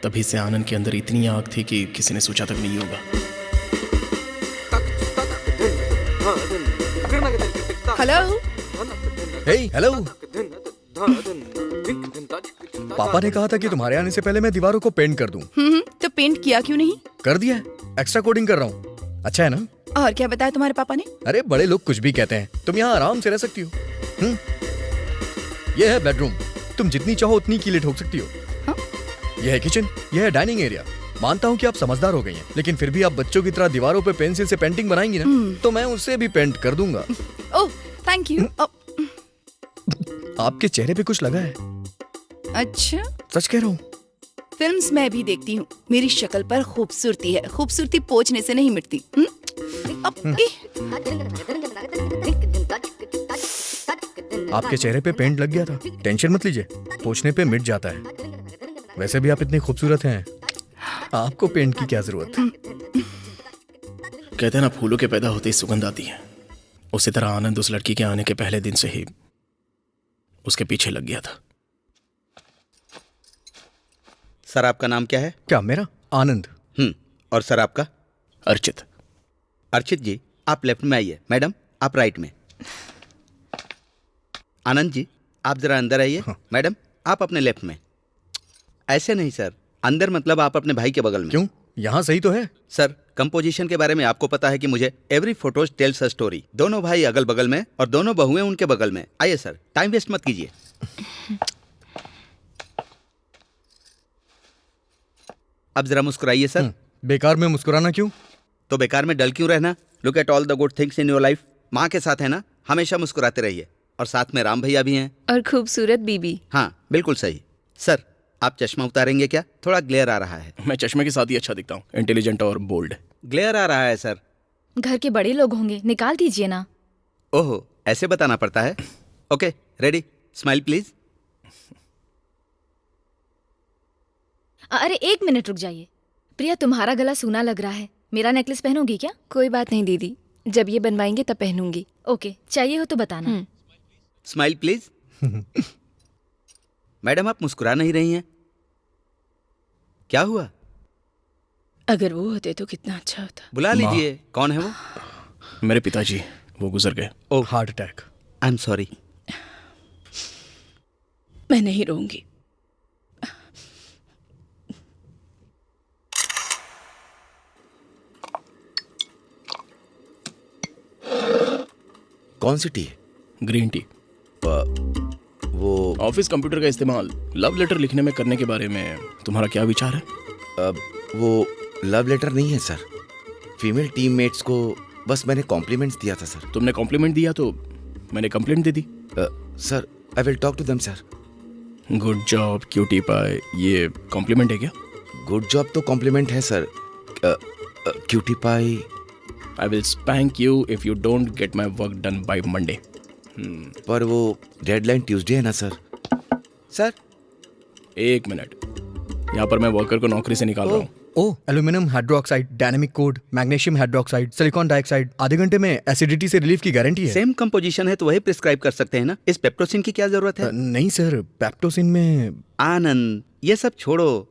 तभी से आनंद के अंदर इतनी आग थी कि किसी ने सोचा तक नहीं होगा। हेलो। हे हेलो। पापा ने कहा था कि तुम्हारे आने से पहले मैं दीवारों को पेंट कर दूं। तो पेंट किया क्यों नहीं? कर दिया है, एक्स्ट्रा कोडिंग कर रहा हूँ। अच्छा है ना? और क्या बताया तुम्हारे पापा ने? अरे बड़े लोग कुछ भी कहते हैं, तुम यहाँ आराम से रह सकती हो। यह है बेडरूम, तुम जितनी चाहो उतनी कीलें ठोक सकती हो। हाँ? यह है किचन, यह है डाइनिंग एरिया। मानता हूँ कि आप समझदार हो गई हैं, लेकिन फिर भी आप बच्चों की तरह दीवारों पे पेंसिल से पेंटिंग बनाएंगी ना, तो मैं उससे भी पेंट कर दूंगा। Oh thank you. आपके चेहरे पे कुछ लगा है? अच्छा, सच कह रहा हूँ। फिल्म्स मैं भी देखती हूँ, मेरी शक्ल पर खूबसूरती है, खूबसूरती पोंछने से नहीं मिटती। आपके चेहरे पे पेंट लग गया था, टेंशन मत लीजिए, पोंछने पे मिट जाता है। वैसे भी आप इतनी खूबसूरत हैं, आपको पेंट की क्या जरूरत? कहते हैं ना, फूलों के पैदा होते ही सुगंध आती है। उसी तरह आनंद उस लड़की के आने के पहले दिन से ही उसके पीछे लग गया था। सर आपका नाम क्या है? क्या मेरा? आनंद। और सर आपका? अर्चित। अर्चित जी आप लेफ्ट में आइए, मैडम आप राइट में। आनंद जी आप जरा अंदर आइए। हाँ। मैडम आप अपने लेफ्ट में। ऐसे नहीं सर, अंदर मतलब आप अपने भाई के बगल में। क्यों, यहाँ सही तो है। सर कंपोजिशन के बारे में आपको पता है कि मुझे every photos tales a story. दोनों भाई अगल बगल में और दोनों बहुएं उनके बगल में। आइए सर, टाइम वेस्ट मत कीजिए। अब जरा मुस्कुराइए सर। बेकार में मुस्कुराना क्यों? तो बेकार में डल क्यों रहना? Look at all the good things in your life. माँ के साथ है ना, हमेशा मुस्कुराते रहिए। और साथ में राम भैया भी हैं और खूबसूरत बीबी। हाँ बिल्कुल सही। सर आप चश्मा उतारेंगे क्या? थोड़ा ग्लेयर आ रहा है। मैं चश्मे के साथ ही अच्छा दिखता हूँ, इंटेलिजेंट और बोल्ड। ग्लेयर आ रहा है सर। घर के बड़े लोग होंगे, निकाल दीजिए ना। ओहो ऐसे बताना पड़ता है। Okay ready, smile please. अरे 1 मिनट रुक जाइए। प्रिया तुम्हारा गला सूना लग रहा है, मेरा नेकलेस पहनोगी क्या? कोई बात नहीं दीदी, जब ये बनवाएंगे तब पहनूंगी। ओके, चाहिए हो तो बताना। Smile please. मैडम आप मुस्कुरा नहीं रही हैं, क्या हुआ? अगर वो होते तो कितना अच्छा होता। बुला लीजिए। कौन है वो? मेरे पिताजी, वो गुजर गए। Oh heart attack. I am sorry. मैं नहीं रोऊंगी। कौन सी टी है? Green tea. वो ऑफिस कंप्यूटर का इस्तेमाल लव लेटर लिखने में करने के बारे में तुम्हारा क्या विचार है? वो लव लेटर नहीं है सर। फीमेल टीममेट्स को बस मैंने कॉम्प्लीमेंट्स दिया था सर। तुमने कॉम्प्लीमेंट दिया तो मैंने कंप्लेंट दे दी। Sir I will talk to them sir. Good job cutie pie, ये कॉम्प्लीमेंट है क्या? गुड जॉब तो कॉम्प्लीमेंट है sir. Cutie pie. I will spank you if you don't get my work done by Monday. पर वो deadline Tuesday है ना sir. Sir 1 minute, यहाँ पर मैं वर्कर को नौकरी से निकाल रहा हूँ। Oh aluminium hydroxide, dynamic code, magnesium hydroxide, silicon dioxide, आधे घंटे में एसिडिटी से रिलीफ की गारंटी है। सेम कंपोजिशन है तो वही प्रिस्क्राइब कर सकते हैं ना। इस पेप्टोसिन की क्या जरूरत है? नहीं सर, पेप्टोसिन में। आनंद ये सब छोड़ो।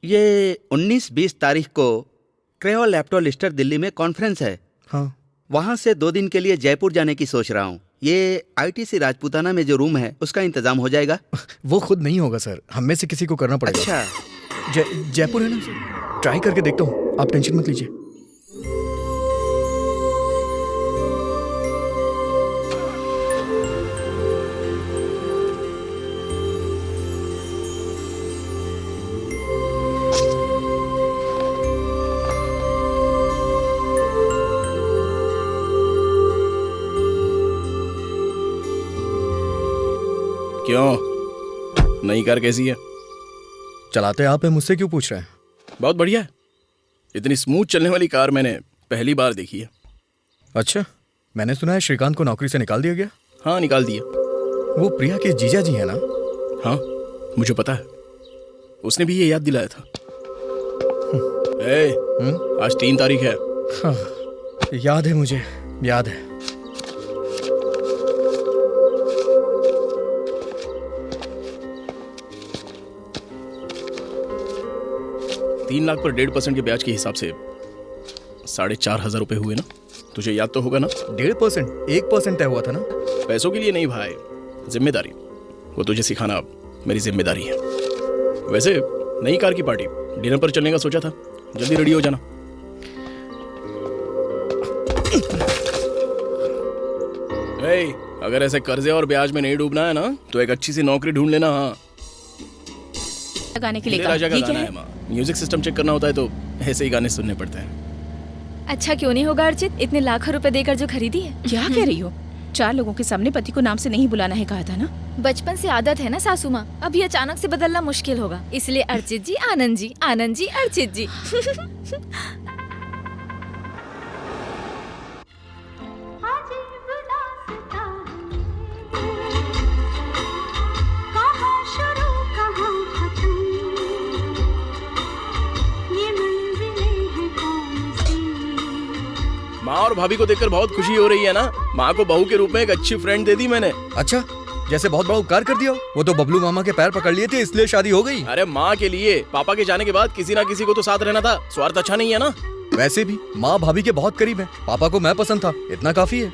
ये 19-20 तारीख को क्रेओ लैप्टोलिस्टर दिल्ली में कॉन्फ्रेंस है। हाँ। वहां से 2 दिन के लिए जयपुर जाने की सोच रहा हूँ। ये आईटीसी राजपूताना में जो रूम है उसका इंतजाम हो जाएगा? वो खुद नहीं होगा सर, हम में से किसी को करना पड़ेगा। अच्छा जयपुर है ना सर, ट्राई करके देखता हूँ, आप टेंशन मत लीजिए। क्यों, नई कार कैसी है? चलाते आप हैं, मुझसे क्यों पूछ रहे हैं? बहुत बढ़िया है। इतनी स्मूथ चलने वाली कार मैंने पहली बार देखी है। अच्छा, मैंने सुना है श्रीकांत को नौकरी से निकाल दिया गया। हाँ निकाल दिया। वो प्रिया के जीजा जी है ना? हाँ मुझे पता है, उसने भी ये याद दिलाया था। आज 3 तारीख है। हाँ, याद है मुझे, याद है। 3 लाख पर 1.5% के ब्याज के हिसाब से 4,500 रुपए हुए ना? तुझे याद तो होगा ना? 1.5%, 1% तय हुआ था ना? पैसों के लिए नहीं भाई, जिम्मेदारी। वो तुझे सिखाना मेरी जिम्मेदारी है। वैसे नई कार की पार्टी, डिनर पर चलने का सोचा था, जल्दी रेडी हो जाना। ए, अगर ऐसे कर्जे और ब्याज में नहीं डूबना है ना, तो एक अच्छी सी नौकरी ढूंढ लेना। हाँ, गाने के लिए राजा का ये क्या गाना है? है माँ। म्यूजिक सिस्टम चेक करना होता है तो ऐसे ही गाने सुनने पड़ते हैं। अच्छा क्यों नहीं होगा अर्चित, इतने लाखों रुपए देकर जो खरीदी है। क्या कह रही हो? 4 लोगों के सामने पति को नाम से नहीं बुलाना है कहा था ना? बचपन से आदत है ना सासू माँ, अभी अचानक से बदलना मुश्किल होगा, इसलिए अर्चित जी आनंद जी, आनंद जी अर्चित जी। माँ और भाभी को देखकर बहुत खुशी हो रही है ना? माँ को बहू के रूप में एक अच्छी फ्रेंड दे दी मैंने। अच्छा, जैसे बहुत बड़ा उपकार कर दिया हो। वो तो बबलू मामा के पैर पकड़ लिए थे इसलिए शादी हो गई। अरे माँ के लिए, पापा के जाने के बाद किसी ना किसी को तो साथ रहना था। स्वार्थ अच्छा नहीं है ना? वैसे भी माँ भाभी के बहुत करीब है। पापा को मैं पसंद था, इतना काफी है।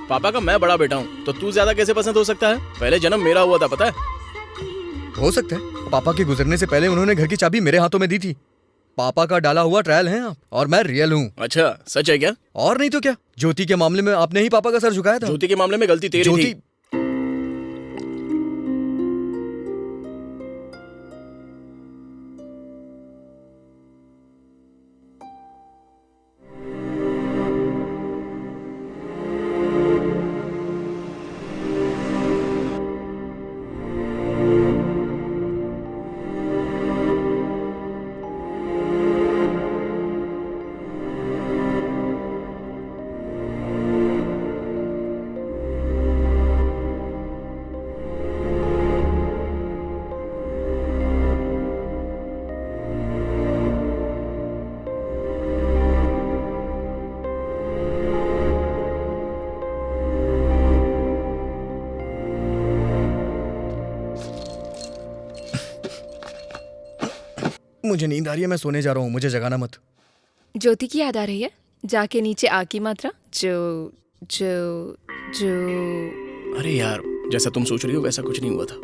पापा का मैं बड़ा बेटा हूँ, तो तू ज्यादा कैसे पसंद हो सकता है? पहले जन्म मेरा हुआ था, पता है? हो सकता है पापा के गुजरने से पहले उन्होंने घर की चाबी मेरे हाथों में दी थी। पापा का डाला हुआ ट्रायल है आप, और मैं रियल हूँ। अच्छा, सच है क्या? और नहीं तो क्या। ज्योति के मामले में आपने ही पापा का सर झुकाया था। ज्योति के मामले में गलती तेरी थी। मुझे नींद आ रही है, मैं सोने जा रहा हूँ, मुझे जगाना मत। ज्योति की याद आ रही है? जाके नीचे आ की मात्रा जो जो जो। अरे यार, जैसा तुम सोच रही हो वैसा कुछ नहीं हुआ था।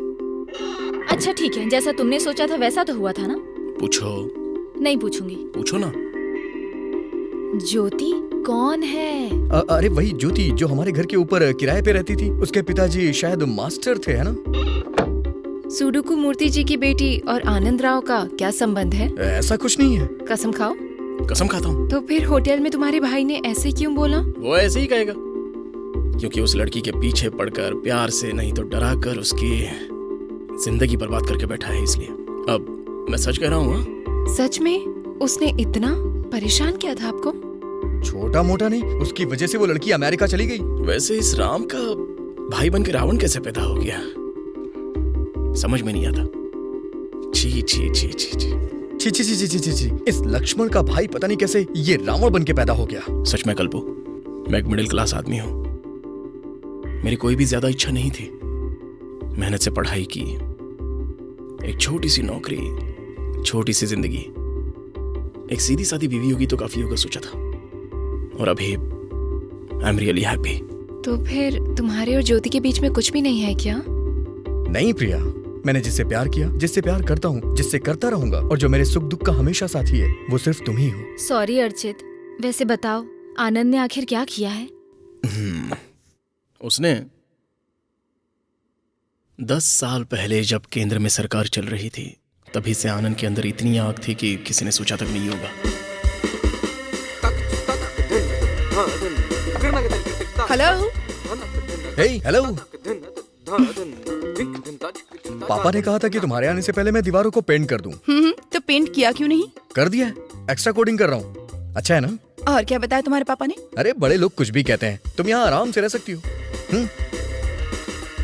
अच्छा ठीक है, जैसा तुमने सोचा था वैसा तो हुआ था ना? पूछो। नहीं पूछूंगी। पूछो ना। ज्योति कौन है? अरे वही ज्योति जो हमारे घर के ऊपर किराए पे रहती थी। उसके पिताजी शायद मास्टर थे, है ना? सुडुकू मूर्ति जी की बेटी और आनंद राव का क्या संबंध है? ऐसा कुछ नहीं है। कसम खाओ। कसम खाता हूँ। तो फिर होटल में तुम्हारे भाई ने ऐसे क्यों बोला? वो ऐसे ही कहेगा, क्योंकि उस लड़की के पीछे पड़कर प्यार से नहीं तो डरा कर उसकी जिंदगी बर्बाद करके बैठा है, इसलिए। अब मैं सच कह रहा हूँ। सच में उसने इतना परेशान किया था आपको? छोटा मोटा नहीं, उसकी वजह से वो लड़की अमेरिका चली गई। वैसे इस राम का भाई बन के रावण कैसे पैदा हो गया, समझ में नहीं आता। छी छी छी छी छी छी छी छी छी छी छी। इस लक्ष्मण का भाई पता नहीं कैसे ये रावण बन के पैदा हो गया। सच में कल्पू, मैं एक मिडिल क्लास आदमी हूँ। मेरी कोई भी ज्यादा इच्छा नहीं थी। मेहनत से पढ़ाई की, एक छोटी सी नौकरी, छोटी सी जिंदगी, एक सीधी सादी बीवी होगी तो काफी होगा सोचा था, और अभी आई एम रियली हैप्पी। तो फिर तुम्हारे और ज्योति के बीच में कुछ भी नहीं है क्या? नहीं प्रिया, मैंने जिससे प्यार किया, जिससे प्यार करता हूँ, जिससे करता रहूंगा, और जो मेरे सुख दुख का हमेशा साथी है, वो सिर्फ तुम ही हो। सॉरी अर्चित, वैसे बताओ आनंद ने आखिर क्या किया है? उसने 10 साल पहले जब केंद्र में सरकार चल रही थी, तभी से आनंद के अंदर इतनी आग थी कि किसी ने सोचा तक नहीं होगा। हेलो। हे हेलो। पापा ने कहा था कि तुम्हारे आने से पहले मैं दीवारों को पेंट कर दूं। तो पेंट किया क्यों नहीं? कर दिया है, एक्स्ट्रा कोडिंग कर रहा हूँ। अच्छा है ना? और क्या बताया तुम्हारे पापा ने? अरे बड़े लोग कुछ भी कहते हैं, तुम यहाँ आराम से रह सकती हो।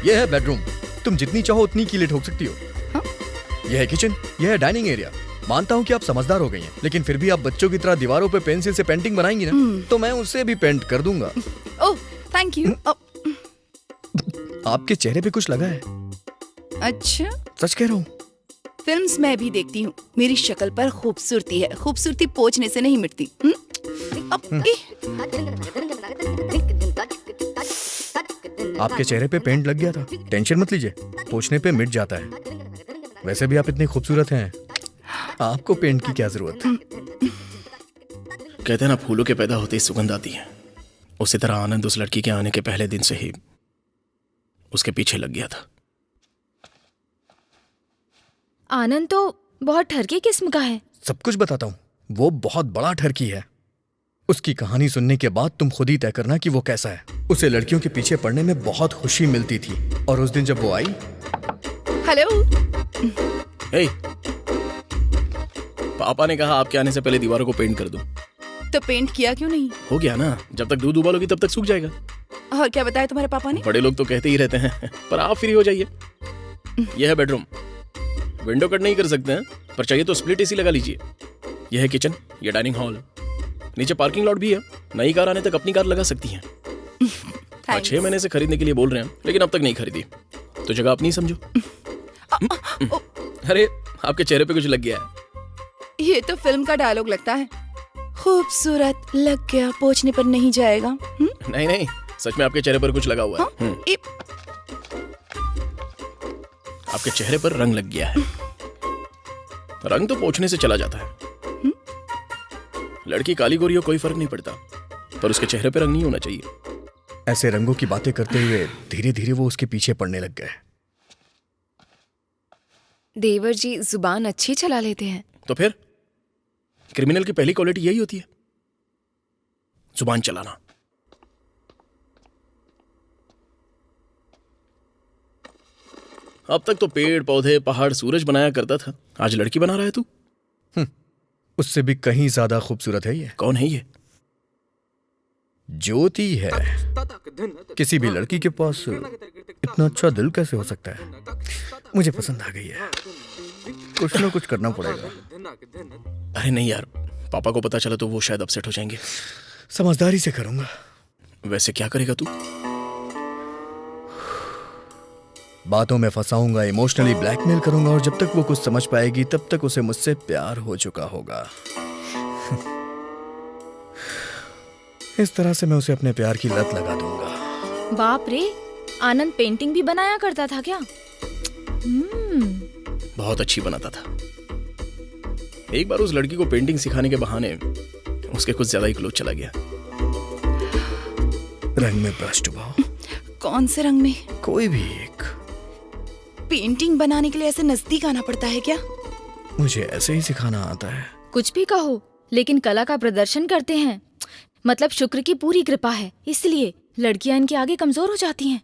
यह है बेडरूम, तुम जितनी चाहो उतनी कीलें ठोक सकती हो। हाँ? यह है किचन, यह है डाइनिंग एरिया। मानता हूँ कि आप समझदार हो गई हैं, लेकिन फिर भी आप बच्चों की तरह दीवारों पे पेंसिल से पेंटिंग बनाएंगी ना, तो मैं उससे भी पेंट कर दूंगा। Oh thank you. आपके चेहरे पे कुछ लगा है। अच्छा, सच कह रहा हूँ। फिल्म्स मैं भी देखती हूँ। मेरी शक्ल पर खूबसूरती है, खूबसूरती पोंछने से नहीं मिटती। आपके चेहरे पे पेंट लग गया था, टेंशन मत लीजिए, पोंछने पे मिट जाता है। वैसे भी आप इतनी खूबसूरत हैं, आपको पेंट की क्या जरूरत है। कहते हैं ना, फूलों के पैदा होते ही सुगंध आती है। उसी तरह आनंद उस लड़की के आने के पहले दिन से ही उसके पीछे लग गया था। आनंद तो बहुत ठरकी किस्म का है। सब कुछ बताता हूँ, वो बहुत बड़ा ठरकी है। उसकी कहानी सुनने के बाद तुम खुद ही तय करना कि वो कैसा है। उसे लड़कियों के पीछे पड़ने में बहुत खुशी मिलती थी, और उस दिन जब वो आई। हेलो। हे, पापा ने कहा आपके आने से पहले दीवारों को पेंट कर दूं। तो पेंट किया क्यों नहीं? हो गया ना, जब तक दूध उबालोगी तब तक सूख जाएगा। और क्या बताया तुम्हारे पापा ने? बड़े लोग तो कहते ही रहते हैं, पर आप फ्री हो जाइए। यह है बेडरूम। विंडो कट नहीं कर सकते हैं, पर चाहिए तो स्प्लिट एसी लगा लीजिए। यह है किचन, यह डाइनिंग हॉल, नीचे पार्किंग लॉट भी है। नई कार आने तक अपनी कार लगा सकती हैं। 6 महीने से खरीदने के लिए बोल रहे हैं, लेकिन अब तक नहीं खरीदी, तो जगह अपनी समझो। अरे, आपके चेहरे पे कुछ लग गया है। ये तो फिल्म का डायलॉग लगता है। खूबसूरत लग गया, पोंछने पर नहीं जाएगा। नहीं नहीं, सच में आपके चेहरे पर कुछ लगा हुआ है। आपके चेहरे पर रंग लग गया है। रंग तो पोंछने से चला जाता है। लड़की काली गोरी हो कोई फर्क नहीं पड़ता, पर उसके चेहरे पर रंग नहीं होना चाहिए। ऐसे रंगों की बातें करते हुए धीरे धीरे वो उसके पीछे पड़ने लग गए। देवर जी जुबान अच्छी चला लेते हैं। तो फिर क्रिमिनल की पहली क्वालिटी यही होती है, जुबान चलाना। अब तक तो पेड़ पौधे पहाड़ सूरज बनाया करता था, आज लड़की बना रहा है तू। उससे भी कहीं ज्यादा खूबसूरत है ये। कौन है ये? ज्योति है। किसी भी लड़की के पास इतना अच्छा दिल कैसे हो सकता है? मुझे पसंद आ गई है। कुछ ना कुछ करना पड़ेगा। अरे नहीं यार, पापा को पता चला तो वो शायद अपसेट हो जाएंगे। समझदारी से करूंगा। वैसे क्या करेगा तू? बातों में फंसाऊंगा, इमोशनली ब्लैकमेल करूंगा, और जब तक वो कुछ समझ पाएगी तब तक उसे मुझसे प्यार हो चुका होगा। इस तरह से मैं उसे अपने प्यार की लत लगा दूंगा। बाप रे, आनंद पेंटिंग भी बनाया करता था क्या? बहुत अच्छी बनाता था। एक बार उस लड़की को पेंटिंग सिखाने के बहाने उसके कुछ ज्यादा ही क्लोज चला गया। रंग में ब्रश डुबाओ। कौन से रंग में? कोई भी एक। पेंटिंग बनाने के लिए ऐसे नजदीक आना पड़ता है क्या? मुझे ऐसे ही सिखाना आता है। कुछ भी कहो, लेकिन कला का प्रदर्शन करते हैं। मतलब शुक्र की पूरी कृपा है, इसलिए लड़कियां इनके आगे कमजोर हो जाती हैं।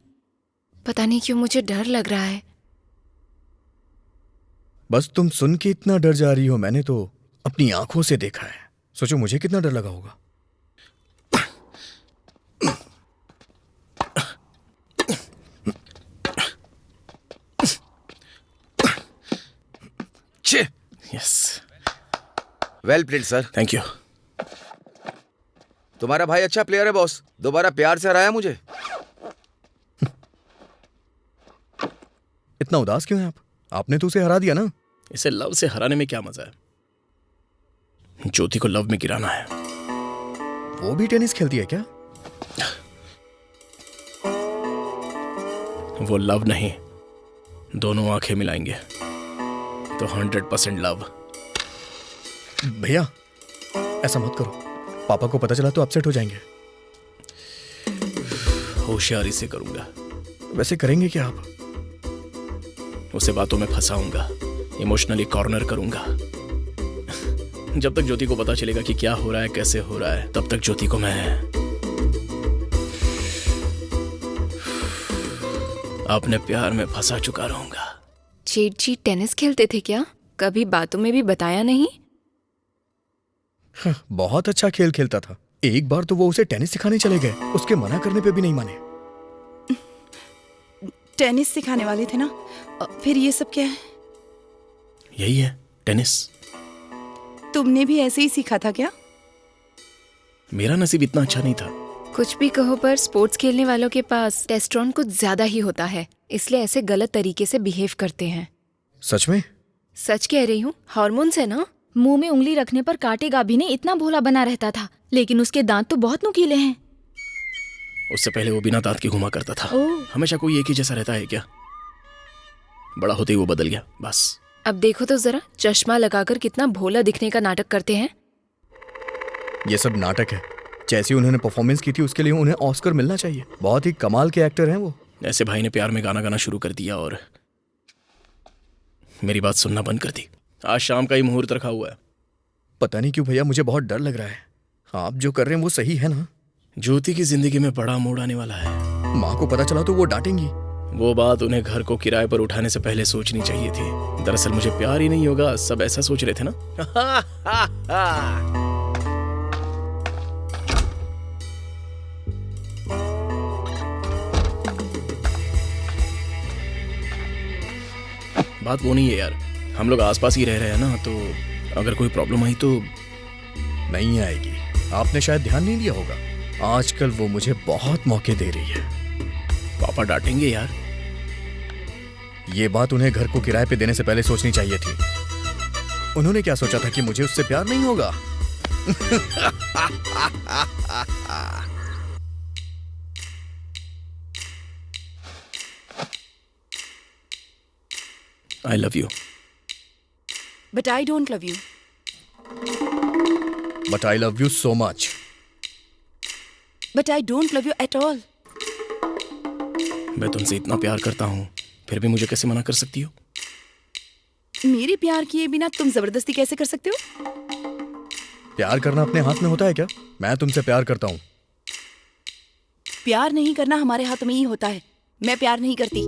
पता नहीं क्यों मुझे डर लग रहा है। बस तुम सुन के इतना डर जा रही हो, मैंने तो अपनी आंखों से देखा है। सोचो मुझे कितना डर लगा होगा। Yes, well played sir. Thank you. तुम्हारा भाई अच्छा प्लेयर है बॉस, दोबारा प्यार से हराया मुझे। इतना उदास क्यों हैं आप? आपने तो उसे हरा दिया ना। इसे लव से हराने में क्या मजा है? ज्योति को लव में गिराना है। वो भी टेनिस खेलती है क्या? वो लव नहीं, दोनों आंखें मिलाएंगे तो 100% लव। भैया ऐसा मत करो, पापा को पता चला तो अपसेट हो जाएंगे। होशियारी से करूंगा। वैसे करेंगे क्या आप? उसे बातों में फंसाऊंगा, इमोशनली कॉर्नर करूंगा। जब तक ज्योति को पता चलेगा कि क्या हो रहा है, कैसे हो रहा है, तब तक ज्योति को मैं अपने प्यार में फंसा चुका रहूंगा। जेठ जी टेनिस खेलते थे क्या? कभी बातों में भी बताया नहीं। बहुत अच्छा खेल खेलता था। एक बार तो वो उसे टेनिस सिखाने चले गए, उसके मना करने पे भी नहीं माने। टेनिस सिखाने वाले थे ना, फिर ये सब क्या है? यही है टेनिस। तुमने भी ऐसे ही सीखा था क्या? मेरा नसीब इतना अच्छा नहीं था। कुछ भी कहो, पर स्पोर्ट्स खेलने वालों के पास टेस्टोस्टेरोन कुछ ज्यादा ही होता है, इसलिए ऐसे गलत तरीके से बिहेव करते हैं। सच में? सच कह रही हूँ, हार्मोन्स है ना। मुंह में उंगली रखने पर काटेगा भी नहीं, इतना भोला बना रहता था, लेकिन उसके दांत तो बहुत नुकीले हैं। उससे पहले वो बिना दांत के घुमा करता था। ओह। हमेशा कोई एक ही जैसा रहता है क्या? बड़ा होते ही वो बदल गया बस। अब देखो तो जरा, चश्मा लगाकर कितना भोला दिखने का नाटक करते हैं। ये सब नाटक है। जैसी उन्होंने परफॉर्मेंस की थी उसके लिए उन्हें ऑस्कर मिलना चाहिए। बहुत ही कमाल के एक्टर हैं वो। ऐसे भाई ने प्यार में गाना गाना शुरू कर दिया और मेरी बात सुनना बंद कर दी। आज शाम का ही मुहूर्त रखा हुआ है। पता नहीं क्यों भैया, मुझे बहुत डर लग रहा है। आप जो कर रहे हैं वो सही है ना? ज्योति की जिंदगी में बड़ा मोड़ आने वाला है। माँ को पता चला तो वो डांटेंगी। वो बात उन्हें घर को किराए पर उठाने से पहले सोचनी चाहिए थी। दरअसल मुझे प्यार ही नहीं होगा, सब ऐसा सोच रहे थे ना। बात वो नहीं है यार, हम लोग आसपास ही रह रहे हैं ना, तो अगर कोई प्रॉब्लम आई तो। नहीं आएगी। आपने शायद ध्यान नहीं दिया होगा, आजकल वो मुझे बहुत मौके दे रही है। पापा डांटेंगे यार। ये बात उन्हें घर को किराए पे देने से पहले सोचनी चाहिए थी। उन्होंने क्या सोचा था कि मुझे उससे प्यार नहीं होगा? I love you. But I don't love you. But I love you so much. But I don't love you at all. मैं तुमसे इतना प्यार करता हूँ, फिर भी मुझे कैसे मना कर सकती हो? मेरे प्यार किए बिना तुम जबरदस्ती कैसे कर सकते हो? प्यार करना अपने हाथ में होता है क्या? मैं तुमसे प्यार करता हूँ। प्यार नहीं करना हमारे हाथ में ही होता है। मैं प्यार नहीं करती।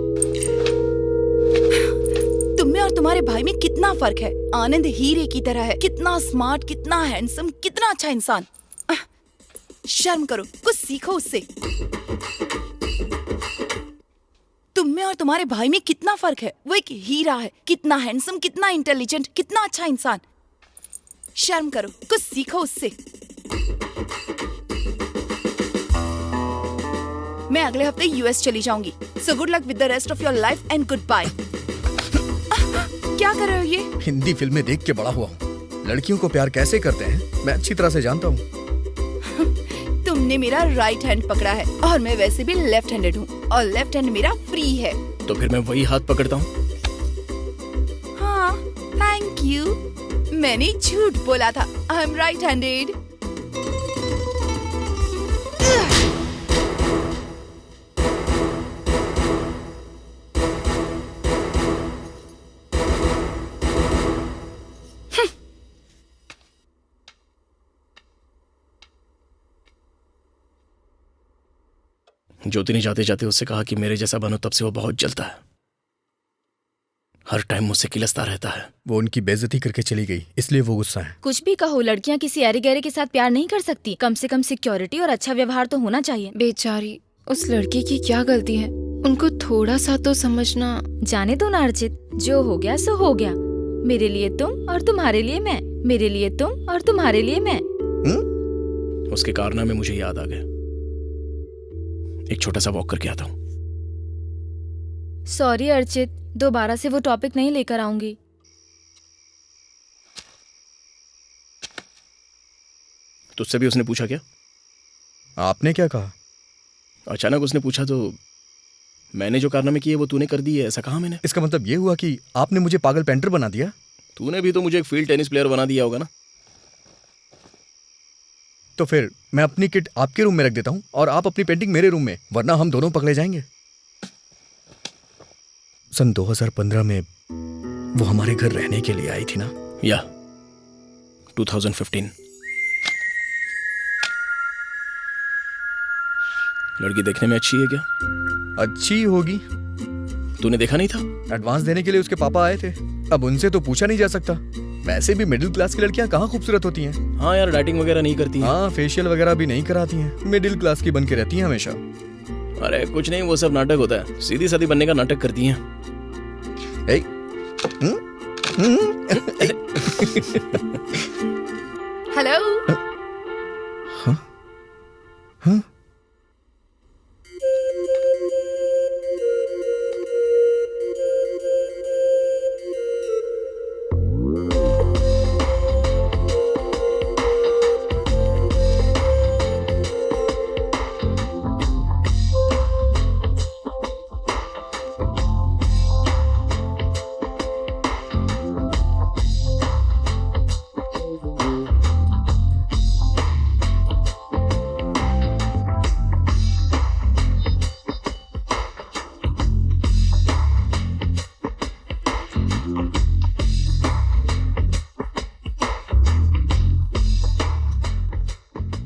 तुम में और तुम्हारे भाई में कितना फर्क है। आनंद हीरे की तरह है, कितना स्मार्ट, कितना हैंडसम, कितना अच्छा इंसान। शर्म करो, कुछ सीखो उससे। तुम में और तुम्हारे भाई में कितना फर्क है। वो एक हीरा है, कितना हैंडसम, कितना इंटेलिजेंट, कितना अच्छा इंसान। शर्म करो, कुछ सीखो उससे। मैं अगले हफ्ते यूएस चली जाऊंगी। So good luck with the rest of your life and good bye. क्या कर रहे हो ये? हिंदी फिल्में देख के बड़ा हुआ हूँ। लड़कियों को प्यार कैसे करते हैं मैं अच्छी तरह से जानता हूँ। तुमने मेरा राइट हैंड पकड़ा है और मैं वैसे भी लेफ्ट हैंडेड हूँ और लेफ्ट हैंड मेरा फ्री है। तो फिर मैं वही हाथ पकड़ता हूँ। हाँ, थैंक यू। मैंने झूठ बोला था। I am right handed. Jyoti ने जाते जाते उससे कहा कि मेरे जैसा बनो, तब से वो बहुत जलता है। हर टाइम मुझसे किलसता रहता है। वो उनकी बेइज्जती करके चली गई, इसलिए वो गुस्सा है। कुछ भी कहो, लड़कियां किसी ऐरे गहरे के साथ प्यार नहीं कर सकती। कम से कम सिक्योरिटी और अच्छा व्यवहार तो होना चाहिए। बेचारी, उस लड़की की क्या गलती है? उनको थोड़ा सा तो समझना। जाने दो ना अर्चित, जो हो गया सो हो गया। मेरे लिए तुम और तुम्हारे लिए मैं, मेरे लिए तुम और तुम्हारे लिए मैं। उसके कारनामे मुझे याद आ गए। एक छोटा सा वॉक करके आता हूँ। सॉरी अर्चित, दोबारा से वो टॉपिक नहीं लेकर आऊंगी। तुझसे भी उसने पूछा क्या? आपने क्या कहा? अचानक उसने पूछा तो मैंने जो कारनामे किए वो तूने कर दिए, ऐसा कहा मैंने? इसका मतलब ये हुआ कि आपने मुझे पागल पेंटर बना दिया? तूने भी तो मुझे एक फील्ड टेनिस प्लेयर बना दिया होगा ना। तो फिर मैं अपनी किट आपके रूम में रख देता हूँ और आप अपनी पेंटिंग मेरे रूम में, वरना हम दोनों पकड़े जाएंगे। सन 2015 में वो हमारे घर रहने के लिए आई थी ना? या 2015। लड़की देखने में अच्छी है क्या? अच्छी होगी। तूने देखा नहीं था? एडवांस देने के लिए उसके पापा आए थे। अब उनसे तो पूछा नहीं जा सकता। वैसे भी मिडिल क्लास की लड़कियां कहाँ खूबसूरत होती हैं। हाँ यार, डाइटिंग वगैरह नहीं करती हैं। हाँ, फेशियल वगैरह भी नहीं कराती हैं। मिडिल क्लास की बन के रहती हैं हमेशा। अरे कुछ नहीं, वो सब नाटक होता है। सीधी सादी बनने का नाटक करती हैं। ए, हेलो। हाँ?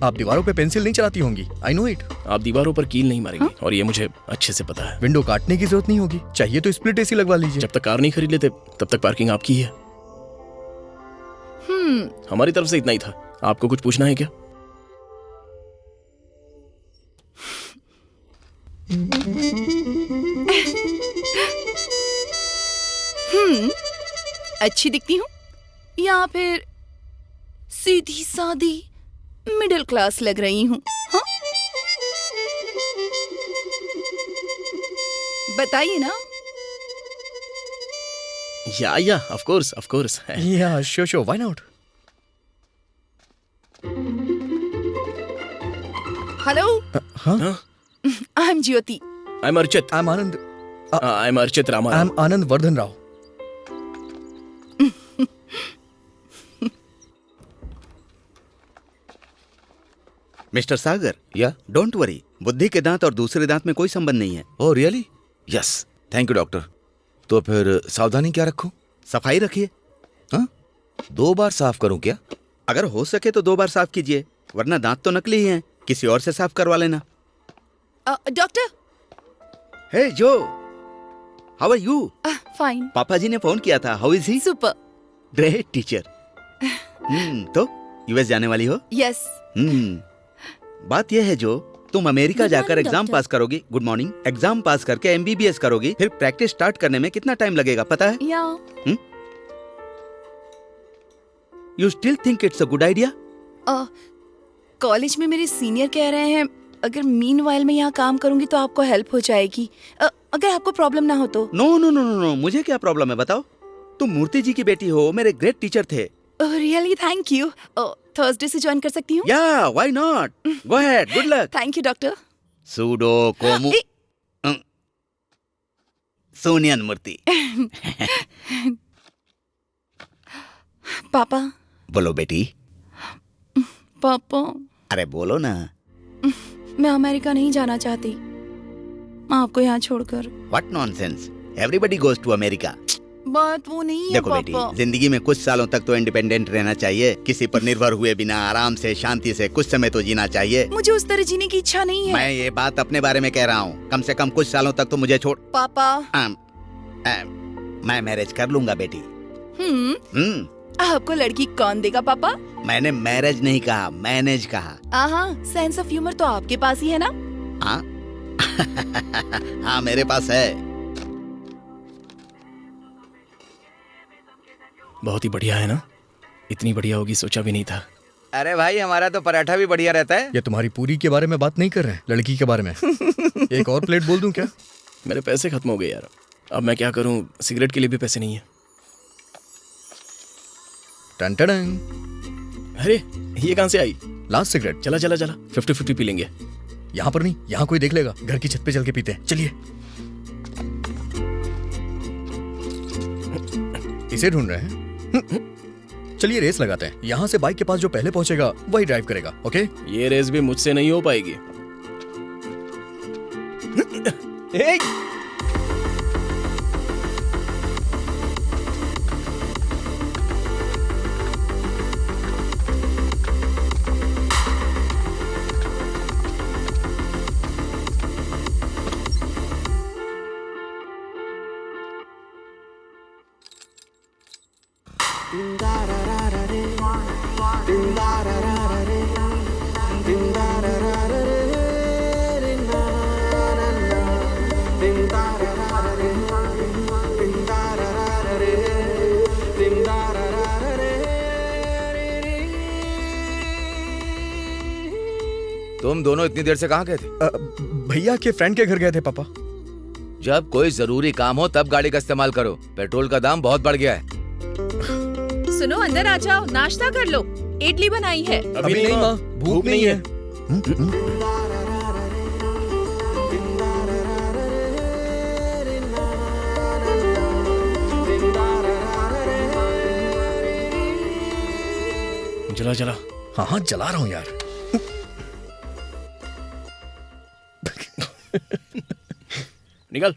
आप दीवारों पे पेंसिल नहीं चलाती होंगी, आई नो इट। आप दीवारों पर कील नहीं मारेंगे और ये मुझे अच्छे से पता है। विंडो काटने की जरूरत नहीं होगी, चाहिए तो स्प्लिट एसी लगवा लीजिए। जब तक कार नहीं खरीद लेते तब तक पार्किंग आपकी ही है। हमारी तरफ से इतना ही था। आपको कुछ पूछना है क्या? अच्छी दिखती हूँ या फिर सीधी सादी मिडिल क्लास लग रही हूँ? हाँ, बताइए ना। Yeah of course. Yeah sure, why not. Hello, हाँ, I am Jyoti. I am Archit. I am Rama. I am Anand Vardhan Rao. Mister Sagar, yeah don't worry, बुद्धि के दांत और दूसरे दांत में कोई संबंध नहीं है। Oh really? Yes, thank you doctor. तो फिर सावधानी क्या रखूं? सफाई रखिए। हाँ, 2 बार साफ करूं क्या? अगर हो सके तो 2 बार साफ कीजिए, वरना दांत तो नकली ही हैं, किसी और से साफ करवा लेना। डॉक्टर। हे जो, हाउ आर यू? फाइन। पापा जी ने फोन किया था, how is he? Super. Great teacher. तो यूएस जाने वाली हो? यस। बात यह है जो, तुम अमेरिका Good जाकर morning, एग्जाम doctor. पास करोगी। Good morning. एग्जाम पास करके एमबीबीएस करोगी, फिर प्रैक्टिस स्टार्ट करने में कितना टाइम लगेगा पता है? या you still think it's a good idea? College में मेरे सीनियर कह रहे हैं अगर मीनवाइल में यहाँ काम करूंगी तो आपको हेल्प हो जाएगी, अगर आपको प्रॉब्लम ना हो तो। No no no no no, मुझे क्या प्रॉब्लम है बताओ? तुम मूर्ति जी की बेटी हो, मेरे ग्रेट टीचर थे। Really thank you. थर्सडे से ज्वाइन कर सकती हूँ? Yeah why not, go ahead, good luck. Thank you doctor. सूडो कोमु सोनियन मूर्ति। पापा। बोलो बेटी। पापा, अरे बोलो ना। मैं अमेरिका नहीं जाना चाहती आपको यहाँ छोड़कर। What nonsense, everybody goes to America. बात वो नहीं है देखो पापा। बेटी, जिंदगी में कुछ सालों तक तो इंडिपेंडेंट रहना चाहिए, किसी पर निर्भर हुए बिना आराम से शांति से कुछ समय तो जीना चाहिए। मुझे उस तरह जीने की इच्छा नहीं है। मैं ये बात अपने बारे में कह रहा हूँ, कम से कम कुछ सालों तक तो मुझे छोड़। पापा। मैं मैरिज कर लूंगा बेटी। आपको लड़की कौन देगा पापा? मैंने मैरिज नहीं कहा, मैनेज कहा। सेंस ऑफ ह्यूमर तो आपके पास ही है ना? हाँ हाँ मेरे पास है। बहुत ही बढ़िया है ना? इतनी बढ़िया होगी सोचा भी नहीं था। अरे भाई, हमारा तो पराठा भी बढ़िया रहता है। ये तुम्हारी पूरी के बारे में बात नहीं कर रहे हैं, लड़की के बारे में। एक और प्लेट बोल दूं क्या? मेरे पैसे खत्म हो गए यार, अब मैं क्या करूं? सिगरेट के लिए भी पैसे नहीं है। टन टन। अरे ये कहां से आई? Last cigarette. चला 50-50 पी लेंगे। यहाँ पर नहीं, यहाँ कोई देख लेगा। घर की छत पे चल के पीते हैं, चलिए। इसे ढूंढ रहे हैं? चलिए रेस लगाते हैं। यहाँ से बाइक के पास जो पहले पहुंचेगा वही ड्राइव करेगा, ओके? ये रेस भी मुझसे नहीं हो पाएगी। तुम दोनों इतनी देर से कहाँ गए थे? भैया के फ्रेंड के घर गए थे पापा। जब कोई जरूरी काम हो तब गाड़ी का इस्तेमाल करो, पेट्रोल का दाम बहुत बढ़ गया है। सुनो, अंदर आ जाओ, नाश्ता कर लो, इडली बनाई है। अभी नहीं माँ, भूख नहीं है। जला। हाँ जला रहा हूँ यार। निकल।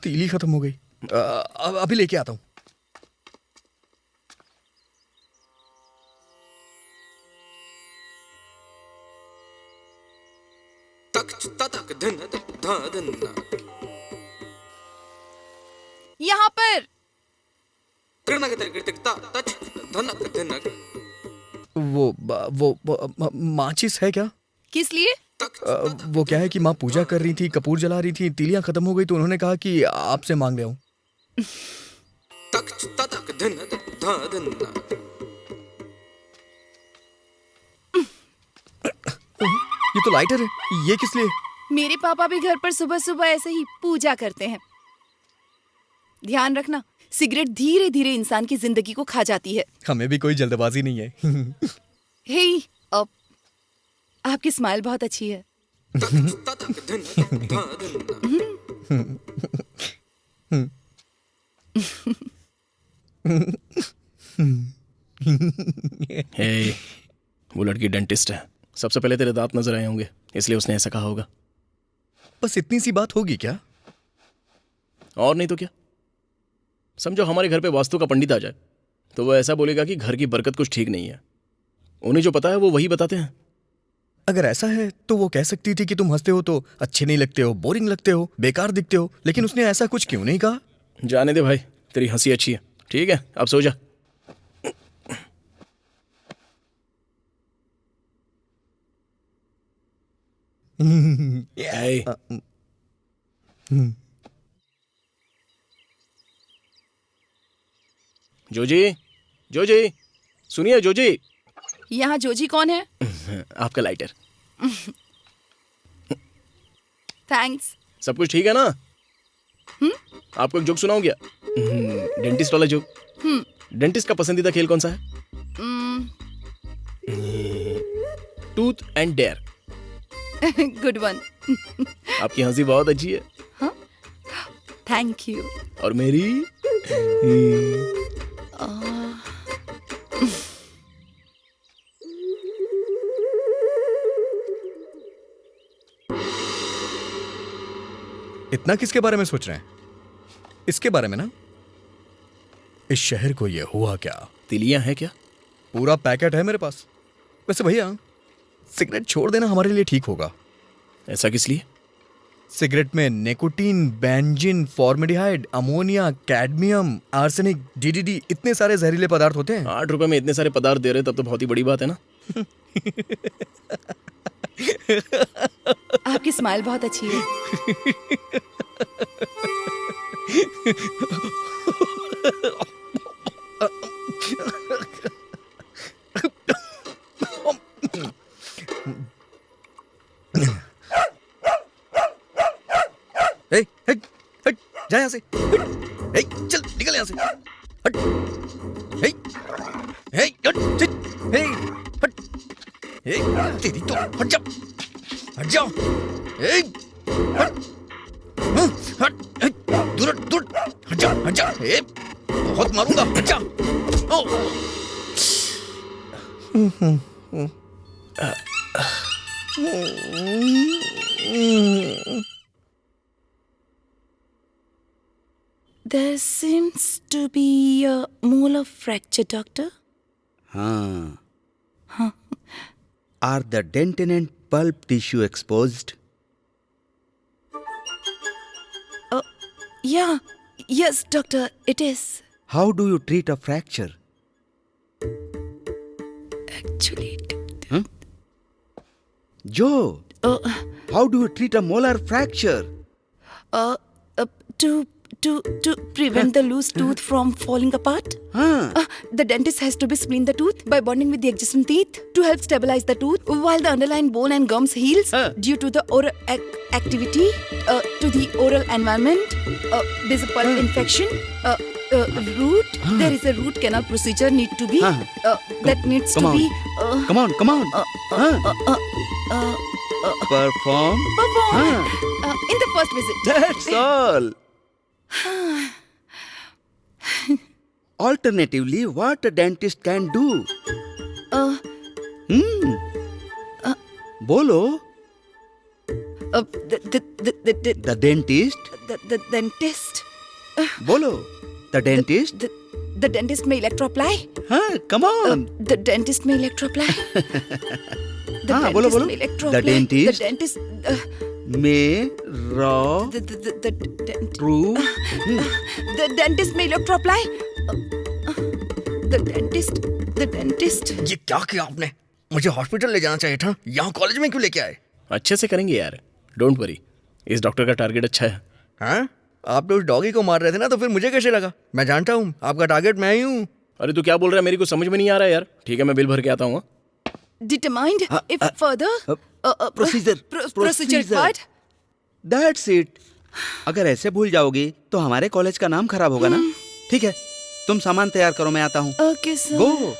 तीली खत्म हो गई। अभी लेके आता हूँ। यहाँ पर वो माचिस है क्या? किस लिए? वो क्या है कि माँ पूजा कर रही थी, कपूर जला रही थी, तीलियां खत्म हो गई तो उन्होंने कहा कि आपसे मांग ले आऊं। ये तो लाइटर है, ये किस लिए? मेरे पापा भी घर पर सुबह सुबह ऐसे ही पूजा करते हैं। ध्यान रखना, सिगरेट धीरे धीरे इंसान की जिंदगी को खा जाती है। हमें भी कोई जल्दबाजी नहीं है। हे, आपकी स्माइल बहुत अच्छी है। हे, वो लड़की डेंटिस्ट है। सबसे पहले तेरे दांत नजर आए होंगे, इसलिए उसने ऐसा कहा होगा। बस इतनी सी बात होगी क्या? और नहीं तो क्या। समझो हमारे घर पे वास्तु का पंडित आ जाए तो वो ऐसा बोलेगा कि घर की बरकत कुछ ठीक नहीं है। उन्हें जो पता है वो वही बताते हैं। अगर ऐसा है तो वो कह सकती थी कि तुम हंसते हो तो अच्छे नहीं लगते हो, बोरिंग लगते हो, बेकार दिखते हो, लेकिन उसने ऐसा कुछ क्यों नहीं कहा? जाने दे भाई, तेरी हंसी अच्छी है। ठीक है, अब सो जा। Hey. जोजी, जोजी, सुनिए जोजी। यहाँ जोजी कौन है? आपका लाइटर। थैंक्स। सब कुछ ठीक है ना? आपको एक जोक सुनाऊं क्या? डेंटिस्ट वाला जोक। डेंटिस्ट का पसंदीदा खेल कौन सा है? टूथ एंड डेयर। Good one. आपकी हंसी बहुत अच्छी है। Thank you. और मेरी इतना किसके बारे में सोच रहे हैं? इसके बारे में ना। इस शहर को ये हुआ क्या? तिलियां हैं क्या? पूरा पैकेट है मेरे पास। वैसे भैया, सिगरेट छोड़ देना हमारे लिए ठीक होगा। ऐसा किस लिए? सिगरेट में nicotine, benzene, formaldehyde, ammonia, cadmium, arsenic, DDT, इतने सारे जहरीले पदार्थ होते हैं। 8 रुपए में इतने सारे पदार्थ दे रहे तब तो बहुत ही बड़ी बात है ना। आपकी स्माइल बहुत अच्छी है। हे, हट, हट, जा यहाँ से। हट, हे, चल निकल यहाँ से। हट, हे, हे, हट, चल, हे, हट, हे, तेरी तो हट जा, हट जा, हे, हट, हट, हे, दूर हट, दूर हट जा, हट जा, हे, बहुत मारूंगा, हट जा। ओ, There seems to be a molar fracture, doctor. हाँ। Are the dentin and pulp tissue exposed? Yeah, yes, doctor, it is. How do you treat a fracture? Actually, Joe, how do you treat a molar fracture? to prevent the loose tooth from falling apart, the dentist has to be spline the tooth by bonding with the adjacent teeth to help stabilize the tooth while the underlying bone and gums heals due to the oral activity to the oral environment. There's a pulp infection. Root. There is a root canal procedure need to be that needs Come to on. be Come on. Perform. in the first visit. That's all. Alternatively, what a dentist can do? Bolo. The dentist. The dentist. Bolo. The dentist. The dentist may electro apply. Come on. The dentist may electro apply. हाँ, बोलो, बोलो। The dentist. The dentist. में raw The dentist. True The dentist may electroply. The dentist. The dentist. ये क्या किया आपने? मुझे hospital ले जाना चाहिए था, यहाँ कॉलेज में क्यों लेके आए? अच्छे से करेंगे यार, डोंट वरी। इस डॉक्टर का टारगेट अच्छा है। हाँ? आप तो उस डॉगी को मार रहे थे ना, तो फिर मुझे कैसे लगा? मैं जानता हूँ आपका टारगेट मैं ही हूँ। अरे तू क्या बोल रहा है, मेरी को समझ में नहीं आ रहा है यार। ठीक है, मैं बिल भर के आता हूँ। Determined if further procedure. procedure required. That's it. अगर ऐसे भूल जाओगी तो हमारे कॉलेज का नाम खराब होगा ना। ठीक है, तुम सामान तैयार करो, मैं आता हूँ। Okay, sir. गो।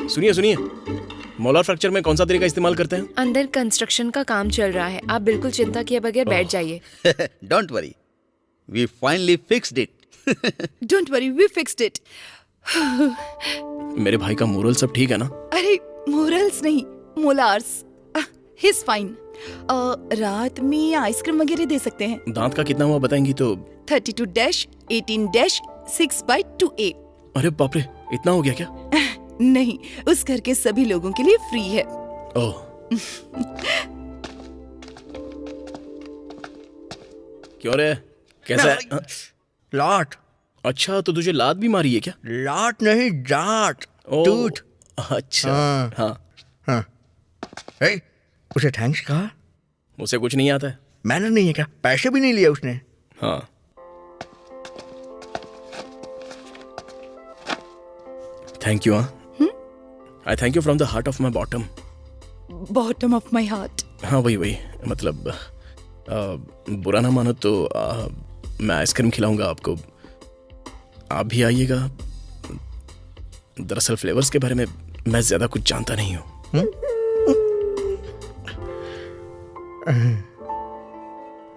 सुनिए सुनिए, मोलार फ्रैक्चर में कौन सा तरीका इस्तेमाल करते हैं? अंदर कंस्ट्रक्शन का काम चल रहा है, आप बिल्कुल चिंता किए बगैर बैठ जाइए। Don't worry, we finally fixed it. Don't worry, we fixed it. मेरे भाई का मोरल सब ठीक है ना? अरे मोरल्स नहीं, मोलार्स. He's fine. रात में आइसक्रीम वगैरह दे सकते हैं. दांत का कितना हुआ बताएंगी तो? 32-18-6/2A. अरे बाप रे, इतना हो गया क्या? नहीं, उस घर के सभी लोगों के लिए फ्री है. ओह। क्यों रे, कैसा है? लाट। अच्छा, तो तुझे लात भी मारी है क्या? लाट नहीं, जाट। ओह, टूट। अच्छा। हाँ। हाँ, हाँ। ए, उसे थैंक्स कहा? उसे कुछ नहीं आता है। मैनर नहीं है क्या? पैसे भी नहीं लिए उसने। हाँ। Thank you. हाँ, I thank you from the heart of my bottom. Bottom of my heart. हाँ, वही मतलब बुरा ना मानो तो मैं आइसक्रीम खिलाऊंगा आपको, आप भी आइएगा। दरअसल फ्लेवर्स के बारे में मैं ज्यादा कुछ जानता नहीं हूँ।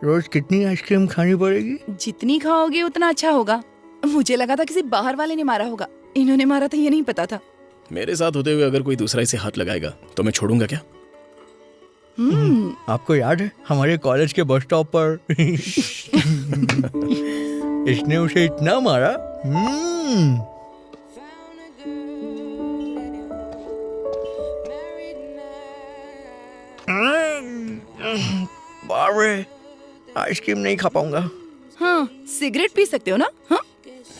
रोज कितनी आइसक्रीम खानी पड़ेगी? जितनी खाओगे उतना अच्छा होगा. मुझे लगा था किसी बाहर वाले ने मारा होगा. इन्होंने मारा था ये नहीं पता था. मेरे साथ होते हुए अगर कोई दूसरा इसे हाथ लगाएगा तो मैं छोड़ूंगा क्या? आपको याद है हमारे कॉलेज के बस स्टॉप पर इसने उसे इतना मारा? बारे, आइसक्रीम नहीं खा पाऊंगा. हाँ, सिगरेट पी सकते हो ना? हाँ?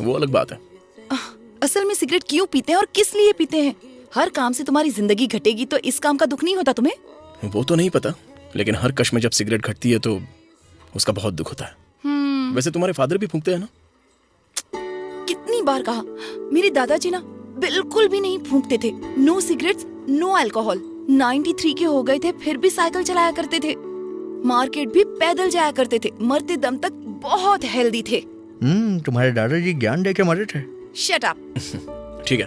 वो अलग बात है। असल में सिगरेट क्यों पीते हैं और किस लिए पीते हैं? हर काम से तुम्हारी जिंदगी घटेगी तो इस काम का दुख नहीं होता तुम्हें? वो तो नहीं पता, लेकिन हर कश में जब सिगरेट घटती है तो उसका बहुत दुख होता है। वैसे तुम्हारे फादर भी फूंकते हैं ना? कितनी बार कहा, मेरे दादाजी ना बिल्कुल भी नहीं फूंकते थे. No cigarettes, no alcohol. 93 के हो गए थे फिर भी साइकिल चलाया करते थे. मार्केट भी पैदल जाया करते थे. मरते दम तक बहुत हेल्दी थे. तुम्हारे दादाजी ज्ञान दे के मरे थे. Shut up. ठीक है,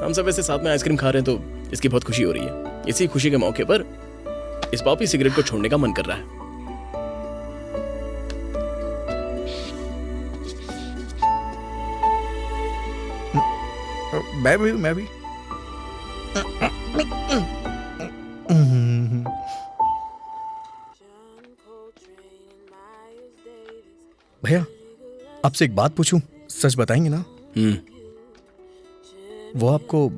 हम सब ऐसे साथ में आइसक्रीम खा रहे हैं तो इसकी बहुत खुशी हो रही है। इसी खुशी के मौके पर इस पॉपी सिगरेट को छोड़ने का मन कर रहा है। मैं भी भैया, आपसे एक बात पूछूं? सच बताएंगे ना? वो आपको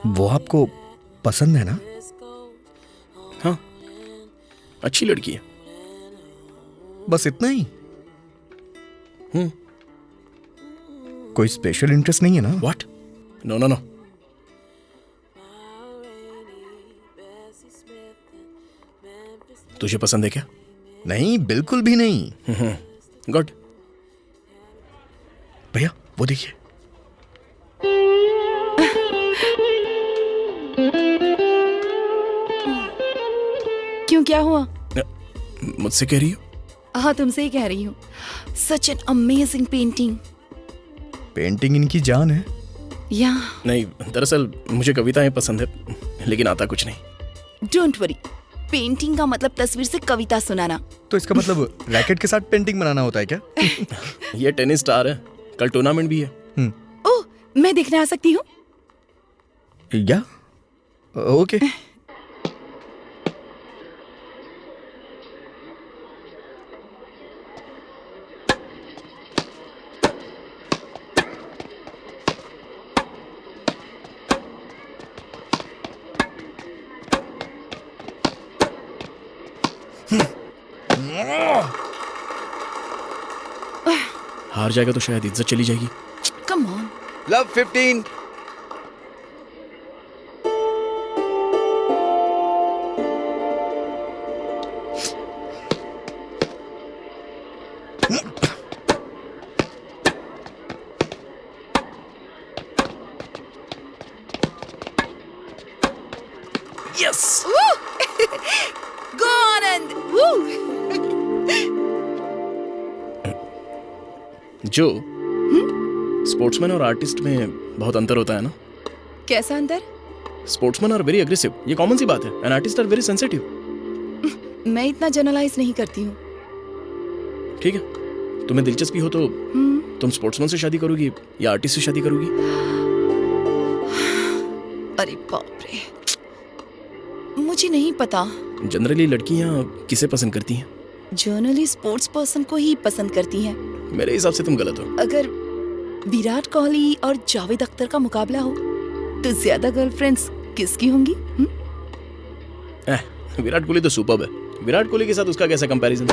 वो आपको पसंद है ना? हाँ, अच्छी लड़की है। बस इतना ही? कोई स्पेशल इंटरेस्ट नहीं है ना? व्हाट? No no no. तुझे पसंद है क्या? नहीं, बिल्कुल भी नहीं. गुड। भैया वो देखिए. क्यों, क्या हुआ? मुझसे कह रही हो? हाँ, तुमसे ही कह रही हूँ. Such an amazing painting. Painting इनकी जान है. नहीं, दरअसल मुझे कविताएं पसंद है, लेकिन आता कुछ नहीं. डोंट वरी, पेंटिंग का मतलब तस्वीर से कविता सुनाना। तो इसका मतलब रैकेट के साथ पेंटिंग बनाना होता है क्या? ये टेनिस स्टार है, कल टूर्नामेंट भी है। ओह, मैं देखने आ सकती हूँ? या ओके। हार जाएगा तो शायद इज्जत चली जाएगी। Come on. Love 15। Yes. Go Anand! Woo! जो स्पोर्ट्समैन और आर्टिस्ट में बहुत अंतर होता है ना। कैसा अंदर? स्पोर्ट्समैन आर वेरी एग्रेसिव, ये कॉमन सी बात है, and artist are very sensitive. मैं इतना जनरलाइज नहीं करती हूँ। ठीक है, तुम्हें दिलचस्पी हो तो तुम स्पोर्ट्समैन से शादी करोगी या आर्टिस्ट से शादी करोगी? अरे बाप रे, मुझे नहीं पता। जनरली लड़कियां किसे पसंद करती हैं? जर्नली स्पोर्ट्स पर्सन को ही पसंद करती हैं। मेरे हिसाब से तुम गलत हो। अगर विराट कोहली और जावेद अख्तर का मुकाबला हो तो ज्यादा गर्लफ्रेंड्स किसकी होंगी? विराट कोहली तो सुपर्ब है, विराट कोहली के साथ उसका कैसा comparison?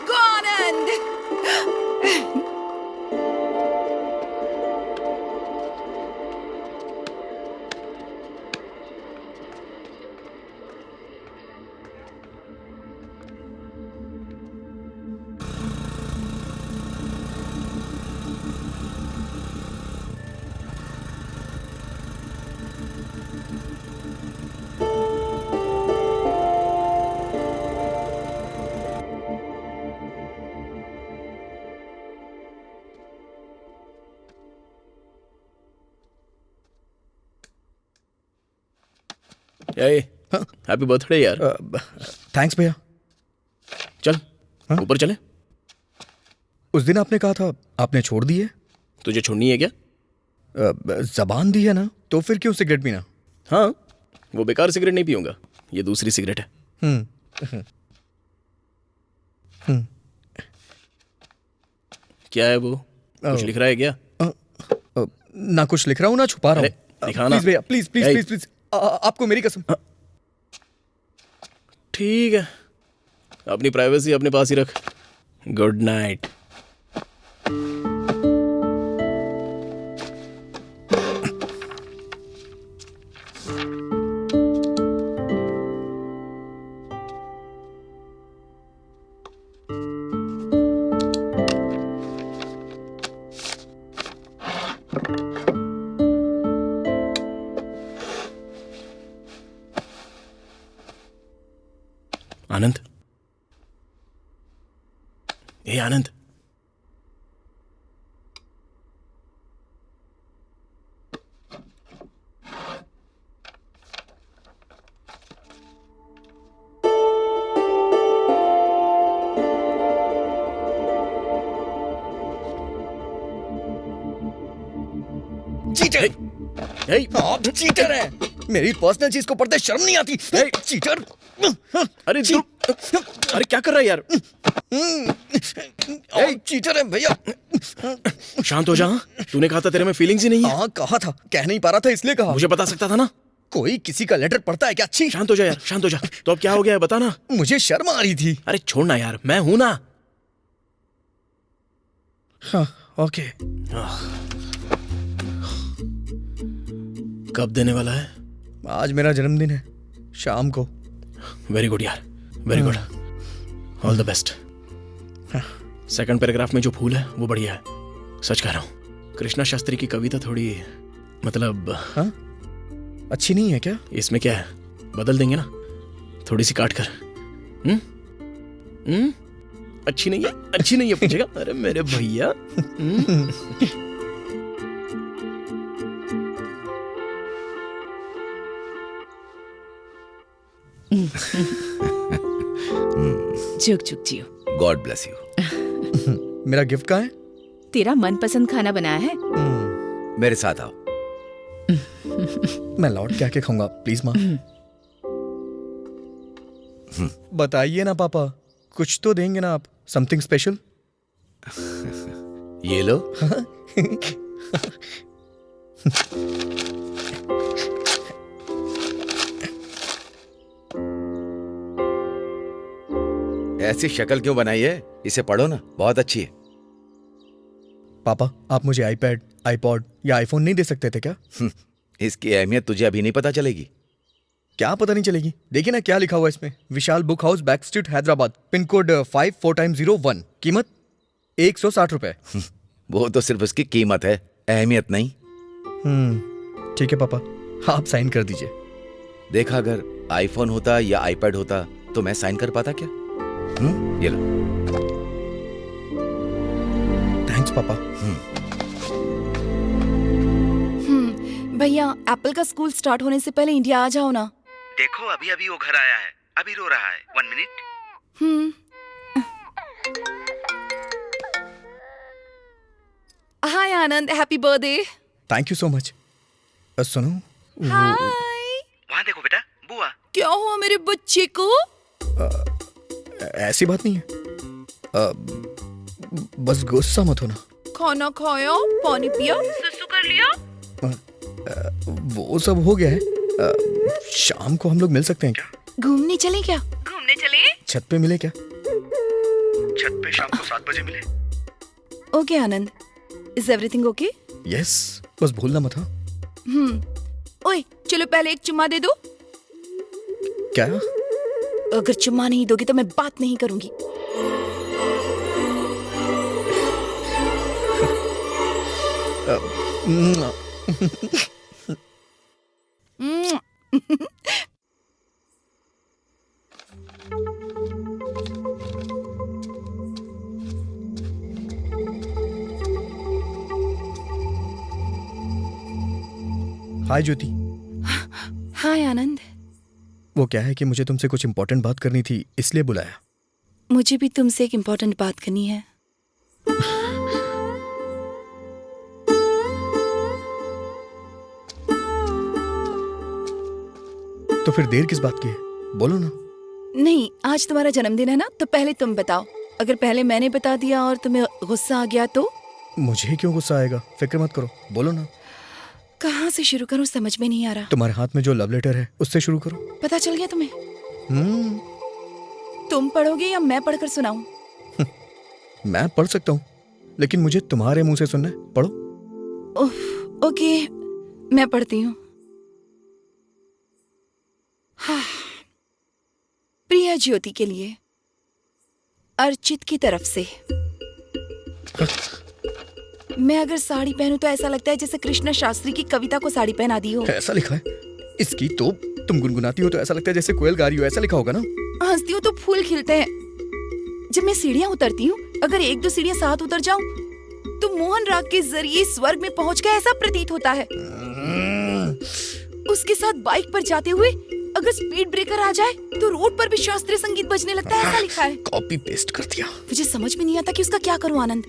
Go Anand! Happy birthday यार। थैंक्स भैया। चल ऊपर चले। उस दिन आपने कहा था आपने छोड़ दी है। तुझे छोड़नी है क्या? जबान दी है ना, तो फिर क्यों सिगरेट पीना? हाँ, वो बेकार सिगरेट नहीं पीऊंगा, ये दूसरी सिगरेट है। क्या है वो? कुछ लिख रहा है क्या? ना कुछ लिख रहा हूँ ना छुपा रहा हूँ। दिखाना। प्लीज भैया, please please Hey. Please please, आपको मेरी कसम। ठीक है, अपनी प्राइवेसी अपने पास ही रख। Good night. आनंद, ए आनंद, चीटर! आप चीटर हैं। मेरी पर्सनल चीज को पढ़ते शर्म नहीं आती? चीटर! अरे अरे क्या कर रहा है यार? आप चीटर हैं भैया। शांत हो जा। तूने कहा था तेरे में फीलिंग्स ही नहीं है। हाँ कहा था, कह नहीं पा रहा था इसलिए कहा। मुझे बता सकता था ना। कोई किसी का लेटर पढ़ता है क्या? अच्छी। शांत हो जा यार, शांत हो जा। तो अब क्या हो गया है बता ना। मुझे शर्म आ रही थी। अरे छोड़ना यार, मैं हूं ना। हाँ ओके। कब देने वाला है? आज मेरा जन्मदिन है, शाम को। वेरी गुड यार, very good. All the best. Second paragraph में जो फूल है वो बढ़िया है, सच कह रहा हूँ। कृष्णा शास्त्री की कविता थोड़ी मतलब हाँ? अच्छी नहीं है क्या? इसमें क्या है, बदल देंगे ना थोड़ी सी काट कर। अच्छी नहीं है, अच्छी नहीं है पूछेगा। अरे मेरे भैया। जुग जुग जियो। God bless you. मेरा गिफ्ट कहाँ है? तेरा मनपसंद खाना बनाया है। मेरे साथ आओ। मैं लौट के आके खाऊंगा, प्लीज माँ। बताइए ना पापा, कुछ तो देंगे ना आप, समथिंग स्पेशल। ये लो। ऐसी शक्ल क्यों बनाई है? इसे पढ़ो ना, बहुत अच्छी है। पापा, आप मुझे आईपैड, आईपॉड या आईफोन नहीं दे सकते थे क्या? इसकी अहमियत तुझे अभी नहीं पता चलेगी। क्या पता नहीं चलेगी? देखिए ना क्या लिखा हुआ है इसमें, Vishal book house, back street, Hyderabad, pin code 5401, कीमत 160 रुपए। वो तो सिर्फ उसकी कीमत है, अहमियत नहीं। ठीक है पापा, आप साइन कर दीजिए। देखा, अगर आईफोन होता या आईपैड होता तो मैं साइन कर पाता क्या? ये लो। थैंक्स पापा। भैया, एप्पल का स्कूल स्टार्ट होने से पहले इंडिया आ जाओ ना। देखो, अभी अभी वो घर आया है, अभी रो रहा है। 1 minute. Hi Anand, happy birthday. Thank you so much. सुनो, हाय। वहाँ देखो बेटा, बुआ। क्या हुआ मेरे बच्चे को? ऐसी बात नहीं है, बस गुस्सा मत होना। खाना खाया, पानी पिया, सुसु कर लिया? वो सब हो गया है। शाम को हम लोग मिल सकते हैं क्या? घूमने चले क्या? घूमने चले? छत पे मिले क्या? छत पे शाम को 7 बजे मिले। Okay Anand, is everything okay? Yes, बस भूलना मत। हाँ, ओए चलो पहले एक चुम्मा दे दो। क्या? अगर चुम्मा नहीं दोगे तो मैं बात नहीं करूंगी। हाय ज्योति। हाय आनंद। वो क्या है कि मुझे तुमसे कुछ इम्पोर्टेंट बात करनी थी, इसलिए बुलाया। मुझे भी तुमसे एक इम्पोर्टेंट बात करनी है। तो फिर देर किस बात की है? बोलो ना। नहीं, आज तुम्हारा जन्मदिन है ना, तो पहले तुम बताओ। अगर पहले मैंने बता दिया और तुम्हें गुस्सा आ गया तो? मुझे क्यों गुस्सा आएगा? फिक्र मत करो, बोलो ना। कहाँ से शुरू करूँ समझ में नहीं आ रहा। तुम्हारे हाथ में जो लव लेटर है उससे शुरू करो। पता चल गया तुम्हें? हम्म, तुम पढ़ोगे या मैं पढ़कर सुनाऊं? मैं पढ़ सकता हूँ, लेकिन मुझे तुम्हारे मुंह से सुनना है। पढ़ो। ओके, मैं पढ़ती हूँ। हाँ। प्रिय ज्योति के लिए, अर्चित की तरफ से। मैं अगर साड़ी पहनूं तो ऐसा लगता है जैसे कृष्ण शास्त्री की कविता को साड़ी पहना दी हो। ऐसा लिखा है इसकी तो। तुम गुनगुनाती हो तो ऐसा लगता है जैसे कोयल गा रही हो, ऐसा लिखा होगा ना। हंसती हूँ तो फूल खिलते हैं। जब मैं सीढ़ियाँ उतरती हूँ, अगर 1-2 सीढ़ियाँ साथ उतर जाऊं तो मोहन राग के जरिए स्वर्ग में पहुंच गया ऐसा प्रतीत होता है। उसके साथ बाइक पर जाते हुए अगर स्पीड ब्रेकर आ जाए तो रोड पर भी शास्त्रीय संगीत बजने लगता है, ऐसा लिखा है। कॉपी पेस्ट कर दिया। मुझे समझ में नहीं आता कि उसका क्या करूं आनंद।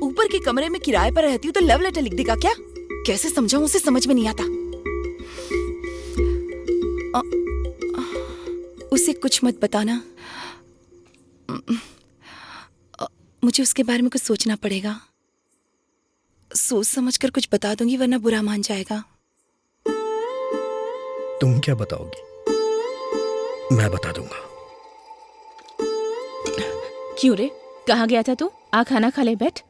ऊपर के कमरे में किराए पर रहती हूँ तो लव लेटर लिख देगा क्या? कैसे समझाऊं उसे, समझ में नहीं आता। उसे कुछ मत बताना। मुझे उसके बारे में कुछ सोचना पड़ेगा। सोच समझकर कुछ बता दूंगी वरना बुरा मान जाएगा। तुम क्या बताओगी? मैं बता दूंगा। क्यों रे, कहाँ गया था तू? आ खाना खा ले, बैठ।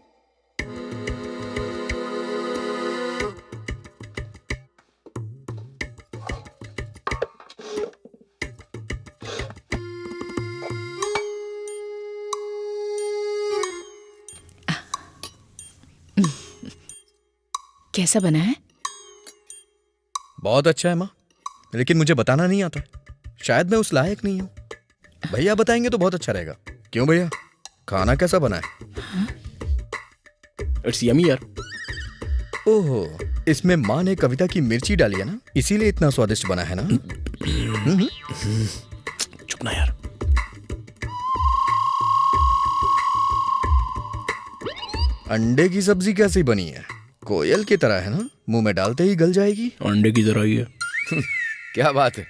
कैसा बना है? बहुत अच्छा है माँ, लेकिन मुझे बताना नहीं आता। शायद मैं उस लायक नहीं हूँ। भैया बताएंगे तो बहुत अच्छा रहेगा। क्यों भैया, खाना कैसा बना है? इट्स यमी यार। ओहो, इसमें माँ ने कविता की मिर्ची डाली है ना, इसीलिए इतना स्वादिष्ट बना है ना। चुप ना यार। अंडे की सब्जी कैसी बनी है? कोयल की तरह है ना, मुंह में डालते ही गल जाएगी। अंडे की तरह ही है। क्या बात है,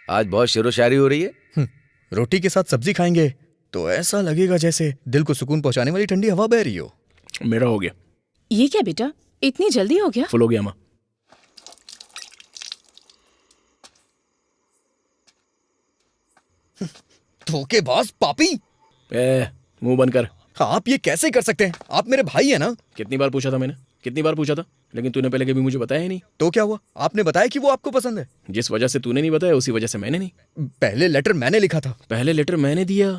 आज बहुत शेरो शायरी हो रही है। रोटी के साथ सब्जी खाएंगे तो ऐसा लगेगा जैसे दिल को सुकून पहुंचाने वाली ठंडी हवा बह रही हो। मेरा हो गया। ये क्या बेटा, इतनी जल्दी हो गया? फुल हो गया माँ। धोखेबाज पापी, मुंह बंद कर। आप ये कैसे कर सकते हैं? आप मेरे भाई है ना। कितनी बार पूछा था मैंने, कितनी बार पूछा था, लेकिन तूने पहले कभी मुझे बताया ही नहीं। तो क्या हुआ? आपने बताया कि वो आपको पसंद है। जिस वजह से तूने नहीं बताया उसी वजह से मैंने नहीं। पहले लेटर मैंने लिखा था। पहले लेटर मैंने दिया।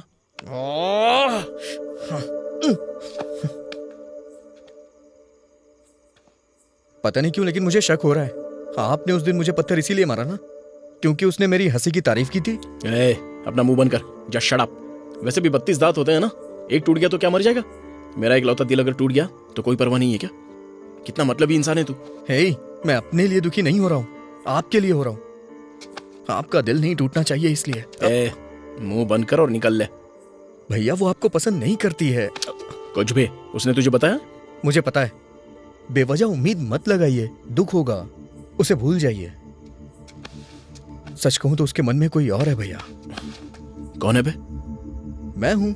पता नहीं क्यों लेकिन मुझे शक हो रहा है। आपने उस दिन मुझे पत्थर इसीलिए मारा ना क्योंकि उसने मेरी हंसी की तारीफ की थी। अपना मुंह बंद कर, जस्ट शट अप। वैसे भी 32 दांत होते हैं ना, एक टूट गया तो क्या मर जाएगा? मेरा इकलौता दिल अगर टूट गया तो कोई परवाह नहीं है क्या? कितना मतलबी इंसान है तू। हे, मैं अपने लिए दुखी नहीं हो रहा हूँ, आपके लिए हो रहा हूँ। आपका दिल नहीं टूटना चाहिए इसलिए। मुंह बंद कर और निकल ले। भैया वो आपको पसंद नहीं करती है। कुछ भी उसने तुझे बताया? मुझे पता है। बेवजह उम्मीद मत लगाइए, दुख होगा, उसे भूल जाइए। सच कहूं तो उसके मन में कोई और है भैया। कौन है बे? मैं हूं।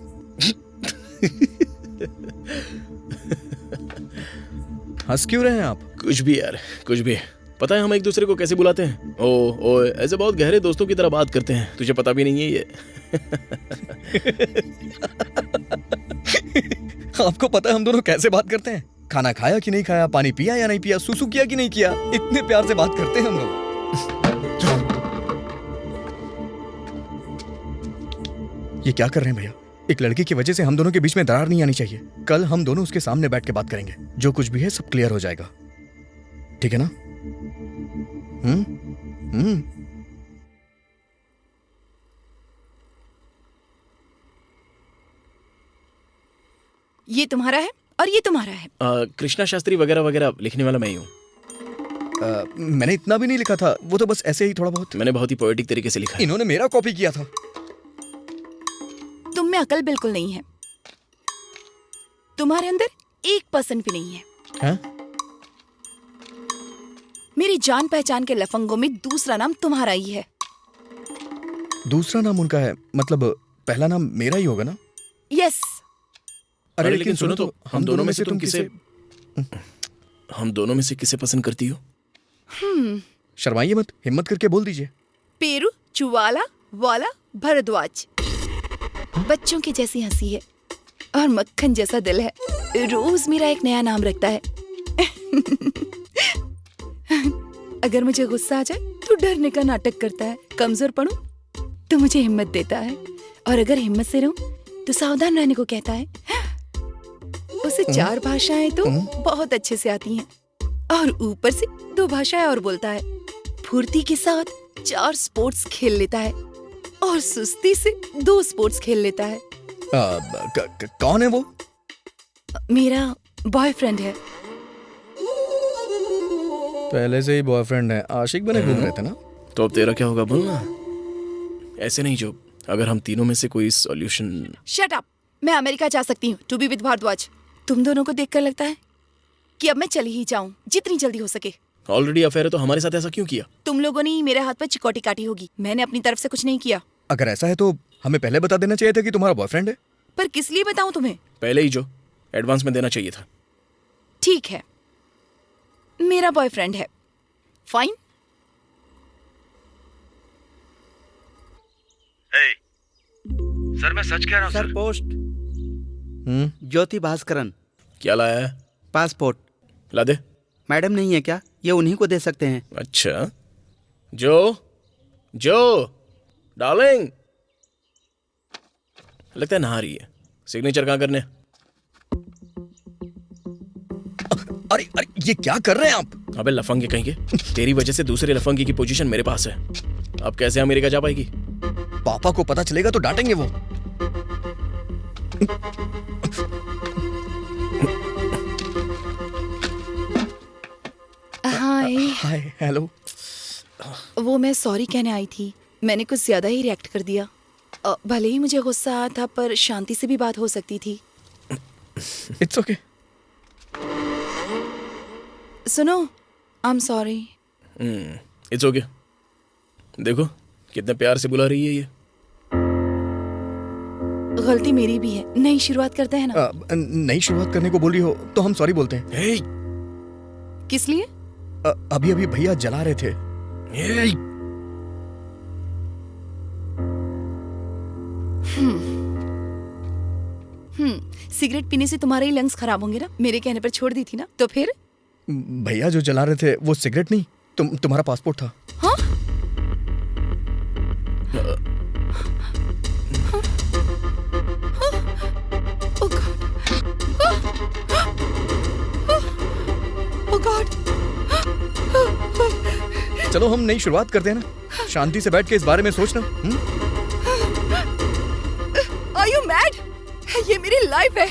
हंस क्यों रहे हैं आप? कुछ भी यार, कुछ भी। पता है हम एक दूसरे को कैसे बुलाते हैं? ओ ऐसे बहुत गहरे दोस्तों की तरह बात करते हैं, तुझे पता भी नहीं है ये। आपको पता है हम दोनों कैसे बात करते हैं? खाना खाया कि नहीं खाया, पानी पिया या नहीं पिया, सुसु किया कि नहीं किया, इतने प्यार से बात करते हैं हम लोग। ये क्या कर रहे हैं भैया? एक लड़की की वजह से हम दोनों के बीच में दरार नहीं आनी चाहिए। कल हम दोनों उसके सामने बैठ के बात करेंगे, जो कुछ भी है सब क्लियर हो जाएगा, ठीक है ना? ये तुम्हारा है और ये तुम्हारा है। कृष्णा शास्त्री वगैरह वगैरह लिखने वाला मैं ही हूँ। मैंने इतना भी नहीं लिखा था, वो तो बस ऐसे ही थोड़ा बहुत। मैंने बहुत ही पोएटिक तरीके से लिखा है। इन्होंने मेरा कॉपी किया था। तुम में अकल बिल्कुल नहीं है। तुम्हारे अंदर 1% भी नहीं है। हाँ? मेरी जान पहचान के लफंगों में दूसरा नाम तुम्हारा ही है। दूसरा नाम उनका है, मतलब पहला नाम मेरा ही होगा ना? यस। अरे लेकिन सुनो तो, हम दोनों में से तुम किसे पसंद करती हो? शर्माइए मत, हिम्मत करके बोल दीजिए। पेरू, चुवाला, वाला, भरद्वाज। बच्चों की जैसी हंसी है और मक्खन जैसा दिल है। रोज मेरा एक नया नाम रखता है। अगर मुझे गुस्सा आ जाए तो डरने का नाटक करता है। कमजोर पड़ूं तो मुझे हिम्मत देता है, और अगर हिम्मत से रहूं तो सावधान रहने को कहता है। उसे 4 भाषाएं तो बहुत अच्छे से आती हैं, और ऊपर से 2 भाषाएं और बोलता है। फुर्ती के साथ 4 स्पोर्ट्स खेल लेता है, और सुस्ती से 2 स्पोर्ट्स खेल लेता है। कौन है वो? मेरा बॉयफ्रेंड है। पहले से ही बॉयफ्रेंड है, आशिक बने घूम रहे थे ना? तो अब तेरा क्या होगा बोलना? ऐसे नहीं जो, अगर हम तीनों में से कोई सॉल्यूशन। Shut up. मैं अमेरिका जा सकती हूँ टू बी विद भारद्वाज। तुम दोनों को देखकर लगता है कि अब मैं चली ही जाऊं जितनी जल्दी हो सके। ऑलरेडी अफेयर है तो हमारे साथ ऐसा क्यों किया? तुम लोगों ने ही मेरे हाथ पर चिकोटी काटी होगी। मैंने अपनी तरफ से कुछ नहीं किया। अगर ऐसा है तो हमें पहले बता देना चाहिए था कि तुम्हारा बॉयफ्रेंड है। पर किस लिए बताऊं तुम्हें? पहले ही जो एडवांस में देना चाहिए था। ठीक है, मेरा बॉयफ्रेंड है। फाइन। सर मैं सच कह रहा हूँ सर पोस्ट ज्योति भास्करन। क्या लाया है? पासपोर्ट। ला दे। मैडम नहीं है क्या? ये उन्हीं को दे सकते हैं। अच्छा, जो डार्लिंग, लगता है नहा रही है। सिग्नेचर कहाँ करने? अरे ये क्या कर रहे हैं आप? अबे लफंगे कहीं के, तेरी वजह से दूसरे लफंगे की पोजीशन मेरे पास है। अब कैसे अमेरिका जा पाएगी? पापा को पता चलेगा तो डांटेंगे वो। हाय, हेलो। वो मैं सॉरी कहने आई थी। मैंने कुछ ज्यादा ही रिएक्ट कर दिया, भले ही मुझे गुस्सा आया था पर शांति से भी बात हो सकती थी। It's okay. सुनो, I am sorry. It's okay. देखो कितने प्यार से बुला रही है ये। गलती मेरी भी है। नई शुरुआत करते हैं ना। नई शुरुआत करने को बोल रही हो तो हम सॉरी बोलते हैं। हे, किस लिए? अभी अभी भैया जला रहे थे। हे, सिगरेट पीने से तुम्हारे ही लंग्स खराब होंगे ना। मेरे कहने पर छोड़ दी थी ना, तो फिर? भैया जो जला रहे थे वो सिगरेट नहीं, तुम्हारा पासपोर्ट था। हाँ? Oh God. Oh God. चलो हम नई शुरुआत करते हैं ना। शांति से बैठ के इस बारे में सोचना। Are you mad? ये मेरी लाइफ है।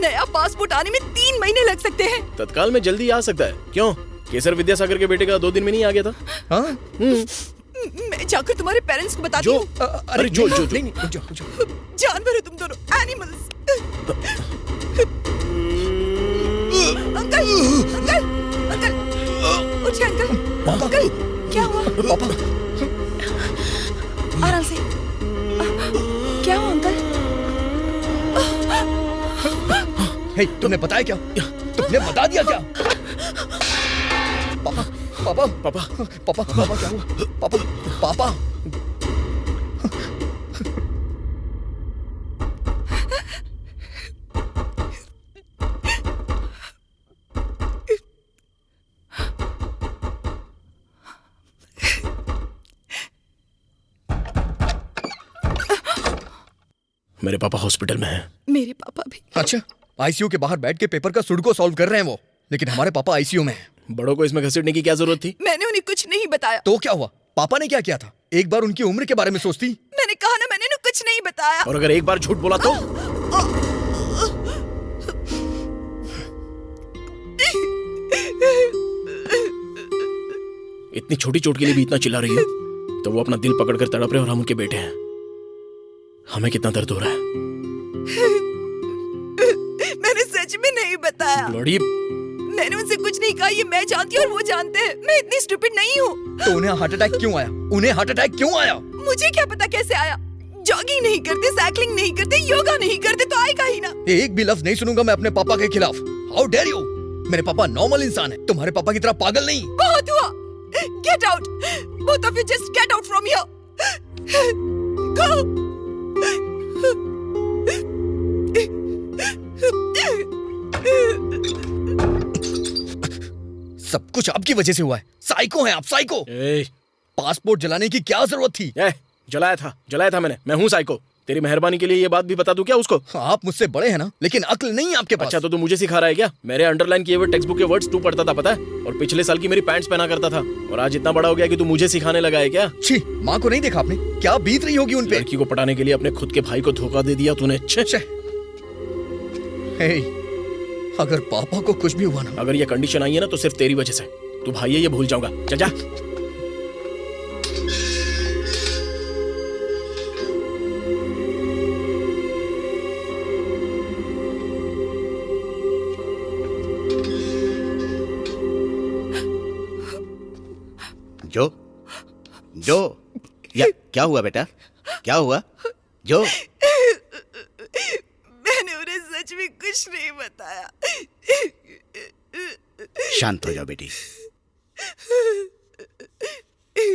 नया पासपोर्ट आने में 3 महीने लग सकते हैं। तत्काल में जल्दी आ सकता है। क्यों? केसर विद्यासागर के बेटे का 2 दिन में नहीं आ गया था? हाँ? मैं जाकर तुम्हारे पेरेंट्स को बताती हूँ। अरे जो नहीं, रुक जाओ। जानवर हो तुम दोनों, एनिमल्स। अंकल, अंकल, अंकल, उठिए अंकल। अंकल, क्या हुआ? पापा, आराम से। क्या हुआ अंकल? हे, तुमने बताया क्या? तुमने बता दिया क्या? पापा, पापा, पापा, पापा, पापा क्या हुआ? पापा, पापा। मेरे पापा हॉस्पिटल में हैं। मेरे पापा भी। अच्छा, आईसीयू के बाहर बैठ के पेपर का सुडोकू सॉल्व कर रहे हैं वो, लेकिन हमारे पापा आईसीयू में हैं। बड़ों को इसमें घसीटने की क्या जरूरत थी? मैंने उन्हें कुछ नहीं बताया। तो क्या हुआ? पापा ने क्या किया था? एक बार उनकी उम्र के बारे में सोचती। मैंने कहा ना, मैंने उन्हें कुछ नहीं बताया। और अगर एक बार झूठ बोला तो? इतनी छोटी चोट के लिए भी इतना चिल्ला रही है तो वो अपना दिल पकड़कर तड़प रहे और हम उनके बेटे हैं। हमें कितना दर्द हो रहा है। मैंने सच में नहीं बताया। लड़ी, मैंने उनसे कुछ नहीं कहा। ये मैं जानती हूँ और वो जानते हैं। मैं इतनी स्टूपिड नहीं हूँ। तो उन्हें हार्ट अटैक क्यों आया? उन्हें हार्ट अटैक क्यों आया? मुझे क्या पता कैसे आया। जॉगिंग नहीं करते, साइकिलिंग नहीं करते, योगा नहीं करते तो आएगा ही ना। एक भी लफ्ज नहीं सुनूंगा मैं अपने पापा के खिलाफ। How dare you? मेरे पापा नॉर्मल इंसान है, तुम्हारे पापा की तरह पागल नहीं। बहुत हुआ। Get out. Both of you just get out from here. Go. सब कुछ आपकी वजह से हुआ है। साइको हैं आप, साइको। पासपोर्ट जलाने की क्या जरूरत थी? जलाया था मैंने। मैं हूँ साइको। तेरी मेहरबानी के लिए ये बात भी बता दूं क्या उसको? आप मुझसे बड़े हैं ना, लेकिन अक्ल नहीं है आपके पास। अच्छा, तो तू मुझे सिखा रहा है क्या? मेरे अंडरलाइन किए हुए टेक्स्ट बुक के वर्ड्स तू पढ़ता था, पता है? और पिछले साल की मेरी पैंट्स पहना करता था। और आज इतना बड़ा हो गया कि तू मुझे सिखाने लगा है क्या? छी, माँ को नहीं देखा आपने? क्या बीत रही होगी उन पे? लड़की को पटाने के लिए अपने खुद के भाई को धोखा दे दिया तूने। अगर पापा को कुछ भी हुआ ना, अगर ये कंडीशन आई है ना तो सिर्फ तेरी वजह से। तू भाई है ये भूल जाऊंगा। चल जा। जो या क्या हुआ बेटा? क्या हुआ जो? मैंने उन्हें सच में कुछ नहीं बताया। शांत हो जाओ बेटी,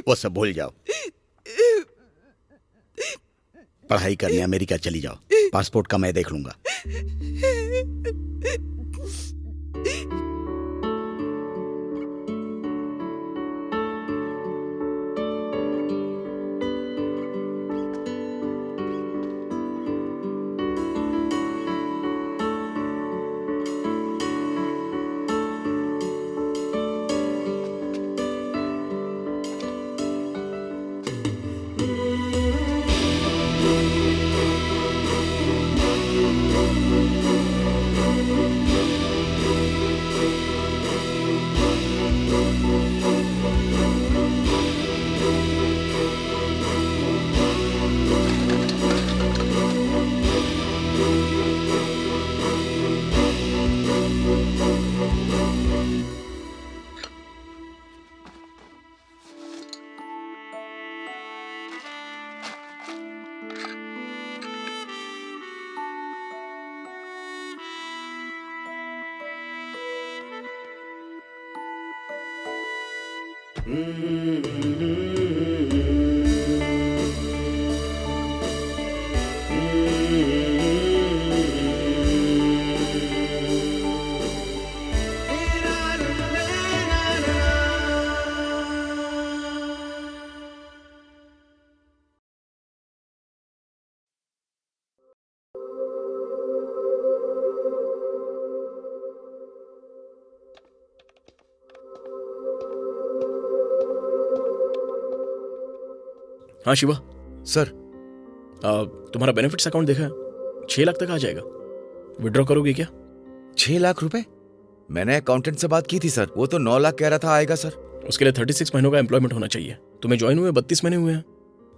वो सब भूल जाओ। पढ़ाई करने अमेरिका चली जाओ। पासपोर्ट का मैं देख लूंगा। हाँ शिवा, सर तुम्हारा बेनिफिट्स अकाउंट देखा है, 6 लाख तक आ जाएगा। विड्रॉ करोगे क्या? 6 लाख रुपए? मैंने अकाउंटेंट से बात की थी सर, वो तो 9 लाख कह रहा था आएगा सर। उसके लिए 36 महीनों का एम्प्लॉयमेंट होना चाहिए। तुम्हें ज्वाइन हुए 32 महीने हुए हैं।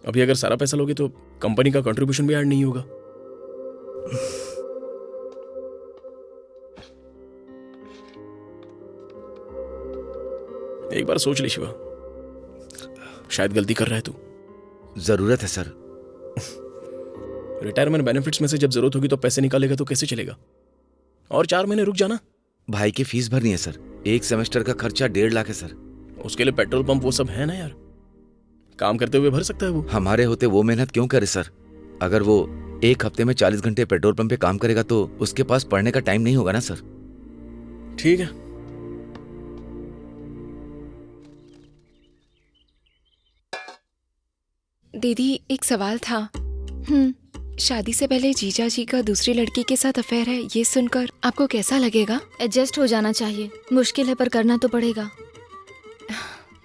अभी अगर सारा पैसा लोगे तो कंपनी का कंट्रीब्यूशन भी ऐड नहीं होगा। एक बार सोच ले शिवा, शायद गलती कर रहा है तू। जरूरत है सर। रिटायरमेंट बेनिफिट्स में से जब जरूरत होगी तो पैसे निकालेगा तो कैसे चलेगा? और 4 महीने रुक जाना। भाई की फीस भरनी है सर, एक सेमेस्टर का खर्चा 1.5 लाख है सर। उसके लिए पेट्रोल पंप वो सब है ना यार, काम करते हुए भर सकता है वो। हमारे होते वो मेहनत क्यों करे सर? अगर वो एक हफ्ते में 40 घंटे पेट्रोल पंप पे काम करेगा तो उसके पास पढ़ने का टाइम नहीं होगा ना सर। ठीक है, दीदी एक सवाल था। शादी से पहले जीजा जी का दूसरी लड़की के साथ अफेयर है, ये सुनकर आपको कैसा लगेगा? एडजस्ट हो जाना चाहिए, मुश्किल है पर करना तो पड़ेगा।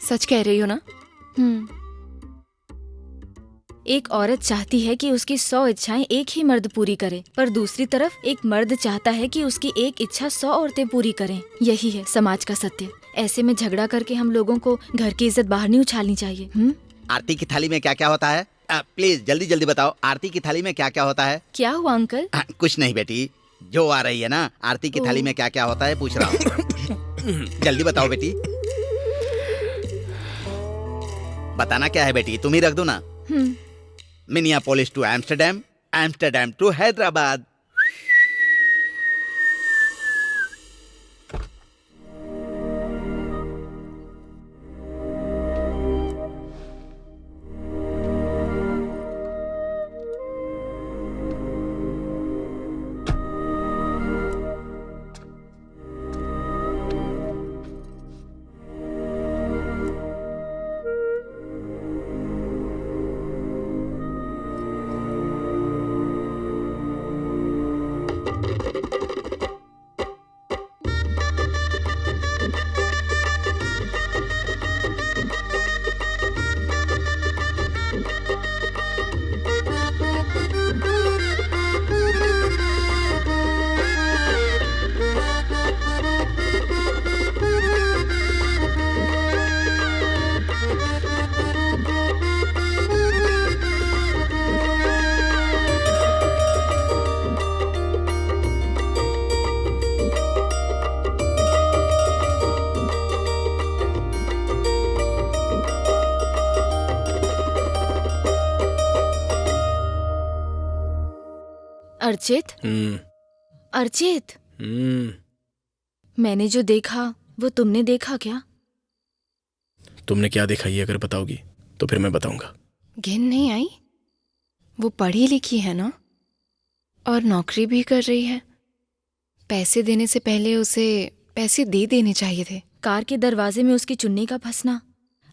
सच कह रही हो ना? एक औरत चाहती है कि उसकी 100 इच्छाएं एक ही मर्द पूरी करे, पर दूसरी तरफ एक मर्द चाहता है कि उसकी एक इच्छा 100 औरतें पूरी करें। यही है समाज का सत्य। ऐसे में झगड़ा करके हम लोगों को घर की इज्जत बाहर नहीं उछालनी चाहिए। आरती की थाली में क्या क्या होता है? प्लीज जल्दी जल्दी बताओ, आरती की थाली में क्या क्या होता है? क्या हुआ अंकल? कुछ नहीं बेटी, जो आ रही है ना, आरती की थाली में क्या क्या होता है पूछ रहा हूँ। जल्दी बताओ बेटी। बताना क्या है बेटी, तुम ही रख दो ना। Minneapolis to Amsterdam, Amsterdam to Hyderabad. Archit, Archit, मैंने जो देखा वो तुमने देखा क्या? तुमने क्या देखा ये अगर बताओगी तो फिर मैं बताऊंगा। घिन नहीं आई? वो पढ़ी लिखी है ना, और नौकरी भी कर रही है। पैसे देने से पहले उसे पैसे दे देने चाहिए थे। कार के दरवाजे में उसकी चुन्नी का फंसना,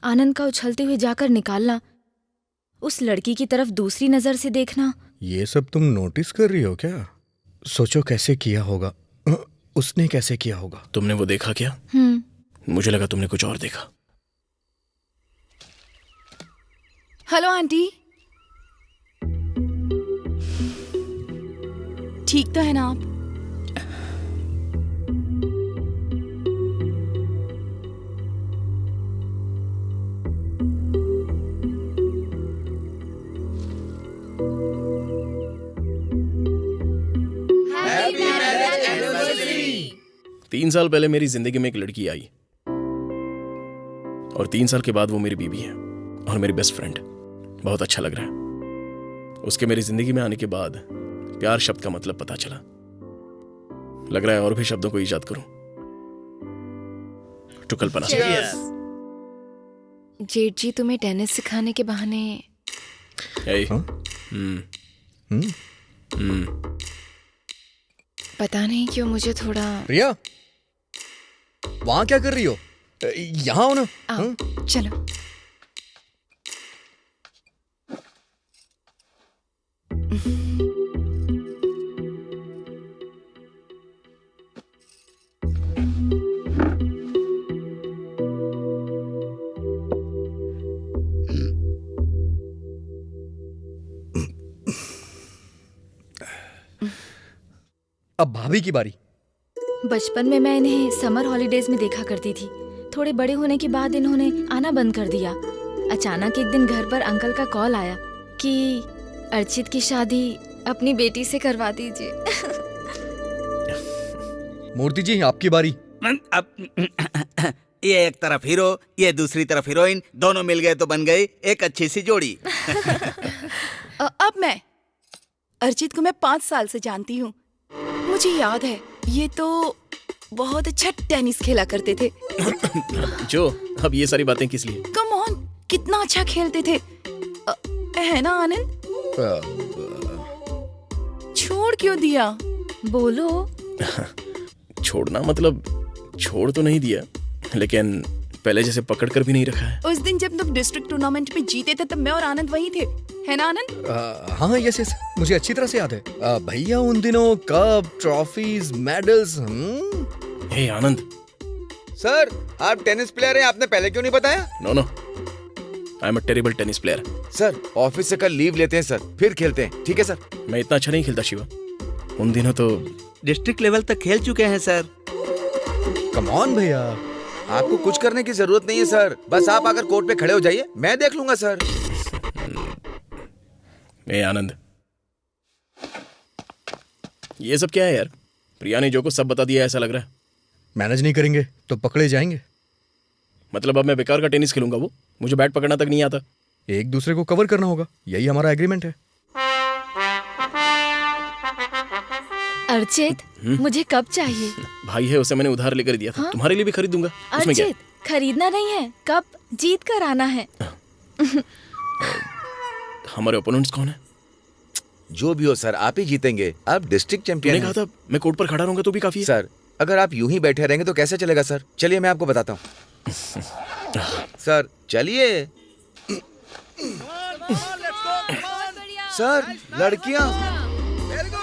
आनंद का उछलते हुए जाकर निकालना, उस लड़की की तरफ दूसरी नजर से देखना। ये सब तुम नोटिस कर रही हो क्या? सोचो कैसे किया होगा, उसने कैसे किया होगा। तुमने वो देखा क्या? मुझे लगा तुमने कुछ और देखा। हेलो आंटी, ठीक तो है ना आप? Happy marriage anniversary. 3 साल पहले मेरी जिंदगी में एक लड़की आई और 3 साल के बाद वो मेरी बीवी है और मेरी बेस्ट फ्रेंड। बहुत अच्छा लग रहा है। उसके मेरी जिंदगी में आने के बाद प्यार शब्द का मतलब पता चला। लग रहा है और भी शब्दों को ईजाद करूं। टू कल्पना। जेठ जी तुम्हें टेनिस सिखाने के बहाने ए, हाँ? पता नहीं क्यों मुझे थोड़ा प्रिया, वहां क्या कर रही हो? यहाँ हो ना। आओ, चलो। अब भाभी की बारी। बचपन में मैं इन्हें समर हॉलीडेज में देखा करती थी। थोड़े बड़े होने के बाद इन्होंने आना बंद कर दिया। अचानक एक दिन घर पर अंकल का कॉल आया कि अर्चित की शादी अपनी बेटी से करवा दीजिए। मूर्ति जी, आपकी बारी। अब ये एक तरफ हीरो, ये दूसरी तरफ हीरोइन, दोनों मिल गए तो बन गई एक अच्छी सी जोड़ी। अब मैं अर्चित को मैं 5 साल से जानती हूँ। मुझे याद है ये तो बहुत अच्छा टेनिस खेला करते थे। जो अब ये सारी बातें किस लिए? कम ऑन, कितना अच्छा खेलते थे, है ना आनंद? छोड़ क्यों दिया? बोलो। छोड़ना मतलब छोड़ तो नहीं दिया, लेकिन पहले जैसे पकड़ कर भी नहीं रखा है। उस दिन जब तुम डिस्ट्रिक्ट टूर्नामेंट में जीते थे तब मैं और आनंद वहीं थे, है ना आनंद? हाँ यस यस, मुझे अच्छी तरह से याद है। भैया उन दिनों cup, trophies, medals. Hey Anand. Sir, आप टेनिस प्लेयर हैं, आपने पहले क्यों नहीं बताया? No no, I am a terrible tennis player. Sir, office से कल लीव लेते हैं सर, फिर खेलते हैं, ठीक है सर? मैं इतना अच्छा नहीं खेलता शिवा। उन दिनों तो डिस्ट्रिक्ट लेवल तक खेल चुके हैं सर। कम ऑन भैया, आपको कुछ करने की जरूरत नहीं है सर, बस आप आकर कोर्ट पे खड़े हो जाइए, मैं देख लूंगा सर। ए आनंद, ये सब क्या है यार? प्रिया ने जो कुछ सब बता दिया ऐसा लग रहा है। मैनेज नहीं करेंगे तो पकड़े जाएंगे। मतलब अब मैं बेकार का टेनिस खेलूंगा? वो मुझे बैट पकड़ना तक नहीं आता। एक दूसरे को कवर करना होगा, यही हमारा एग्रीमेंट है। अर्चित, मुझे कप चाहिए। भाई है, उसे मैंने उधार लेकर दिया था। हाँ? तुम्हारे लिए भी खरीद दूंगा। उसमें क्या है? अर्चित, खरीदना नहीं है, कप जीत कर आना है। हमारे ओपोनेंट्स कौन है? जो भी हो सर, आप ही जीतेंगे, आप डिस्ट्रिक्ट चैंपियन मैंने कहा था मैं कोर्ट पर खड़ा रहूंगा तो भी काफी है। सर, अगर आप यूं ही बैठे रहेंगे तो कैसे चलेगा सर? चलिए मैं आपको बताता हूँ। सर चलिए। सर, लड़कियां।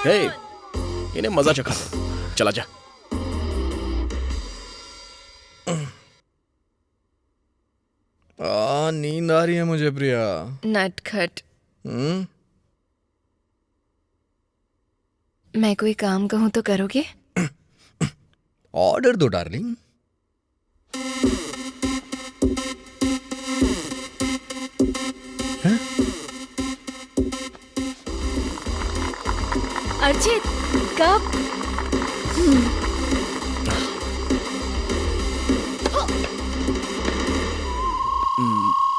हे, इन्हें मजा चखा। चला जा। नींद आ रही है मुझे प्रिया। नटखट। मैं कोई काम कहूँ तो करोगे? ऑर्डर दो डार्लिंग। अर्चित, कप।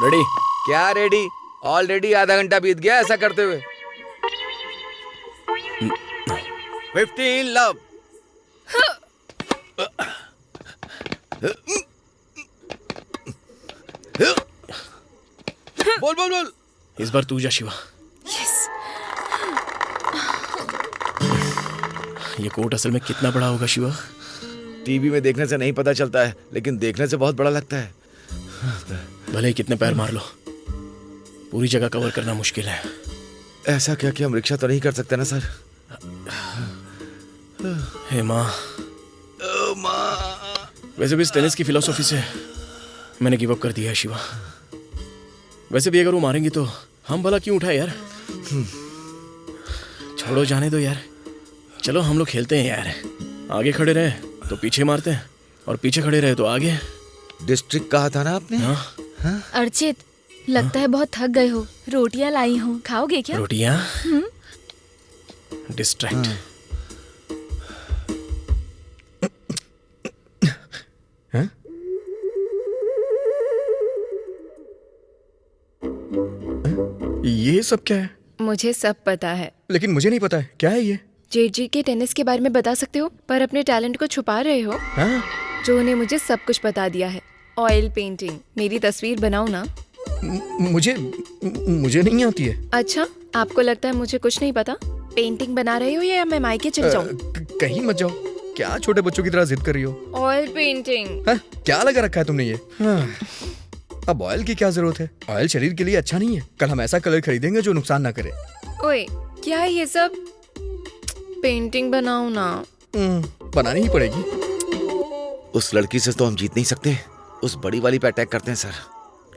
रेडी? क्या रेडी? ऑलरेडी आधा घंटा बीत गया ऐसा करते हुए। 15 लव। बोल बोल बोल। इस बार तू जा शिवा। ये कोर्ट असल में कितना बड़ा होगा शिवा? टीवी में देखने से नहीं पता चलता है, लेकिन देखने से बहुत बड़ा लगता है। भले ही कितने पैर मार लो, पूरी जगह कवर करना मुश्किल है। ऐसा क्या कि हम रिक्शा तो नहीं कर सकते ना सर? हे माँ। वैसे भी इस टेनिस की फिलॉसफी से मैंने गिव अप कर दिया है शिवा। वैसे भी अगर वो मारेंगी तो हम भला क्यों उठाए यार? छोड़ो, जाने दो यार। चलो हम लोग खेलते हैं यार। आगे खड़े रहे तो पीछे मारते हैं, और पीछे खड़े रहे तो आगे। डिस्ट्रिक्ट कहा था ना आपने? हाँ? अर्चित, लगता है बहुत थक गए हो। रोटियां लाई हूँ, खाओगे क्या? रोटियां? डिस्ट्रैक्ट। ये सब क्या है? मुझे सब पता है, लेकिन मुझे नहीं पता है क्या है ये। जेठ जी के टेनिस के बारे में बता सकते हो, पर अपने टैलेंट को छुपा रहे हो। हाँ? जो ने मुझे सब कुछ बता दिया है, ऑयल पेंटिंग। मेरी तस्वीर बनाओ ना। मुझे नहीं आती है। अच्छा, आपको लगता है मुझे कुछ नहीं पता? पेंटिंग बना रहे हो या मैं मायके चल जाऊं? कहीं मत जाओ। क्या छोटे बच्चों की तरह जिद कर रही हो? Oil painting. क्या लगा रखा है तुमने ये? अब ऑयल की क्या जरूरत है? ऑयल शरीर के लिए अच्छा नहीं है। कल हम ऐसा कलर खरीदेंगे जो नुकसान ना करे। ओए, क्या है ये सब? पेंटिंग बनाओ ना। बनानी ही पड़ेगी। उस लड़की से तो हम जीत नहीं सकते, उस बड़ी वाली पे अटैक करते हैं सर।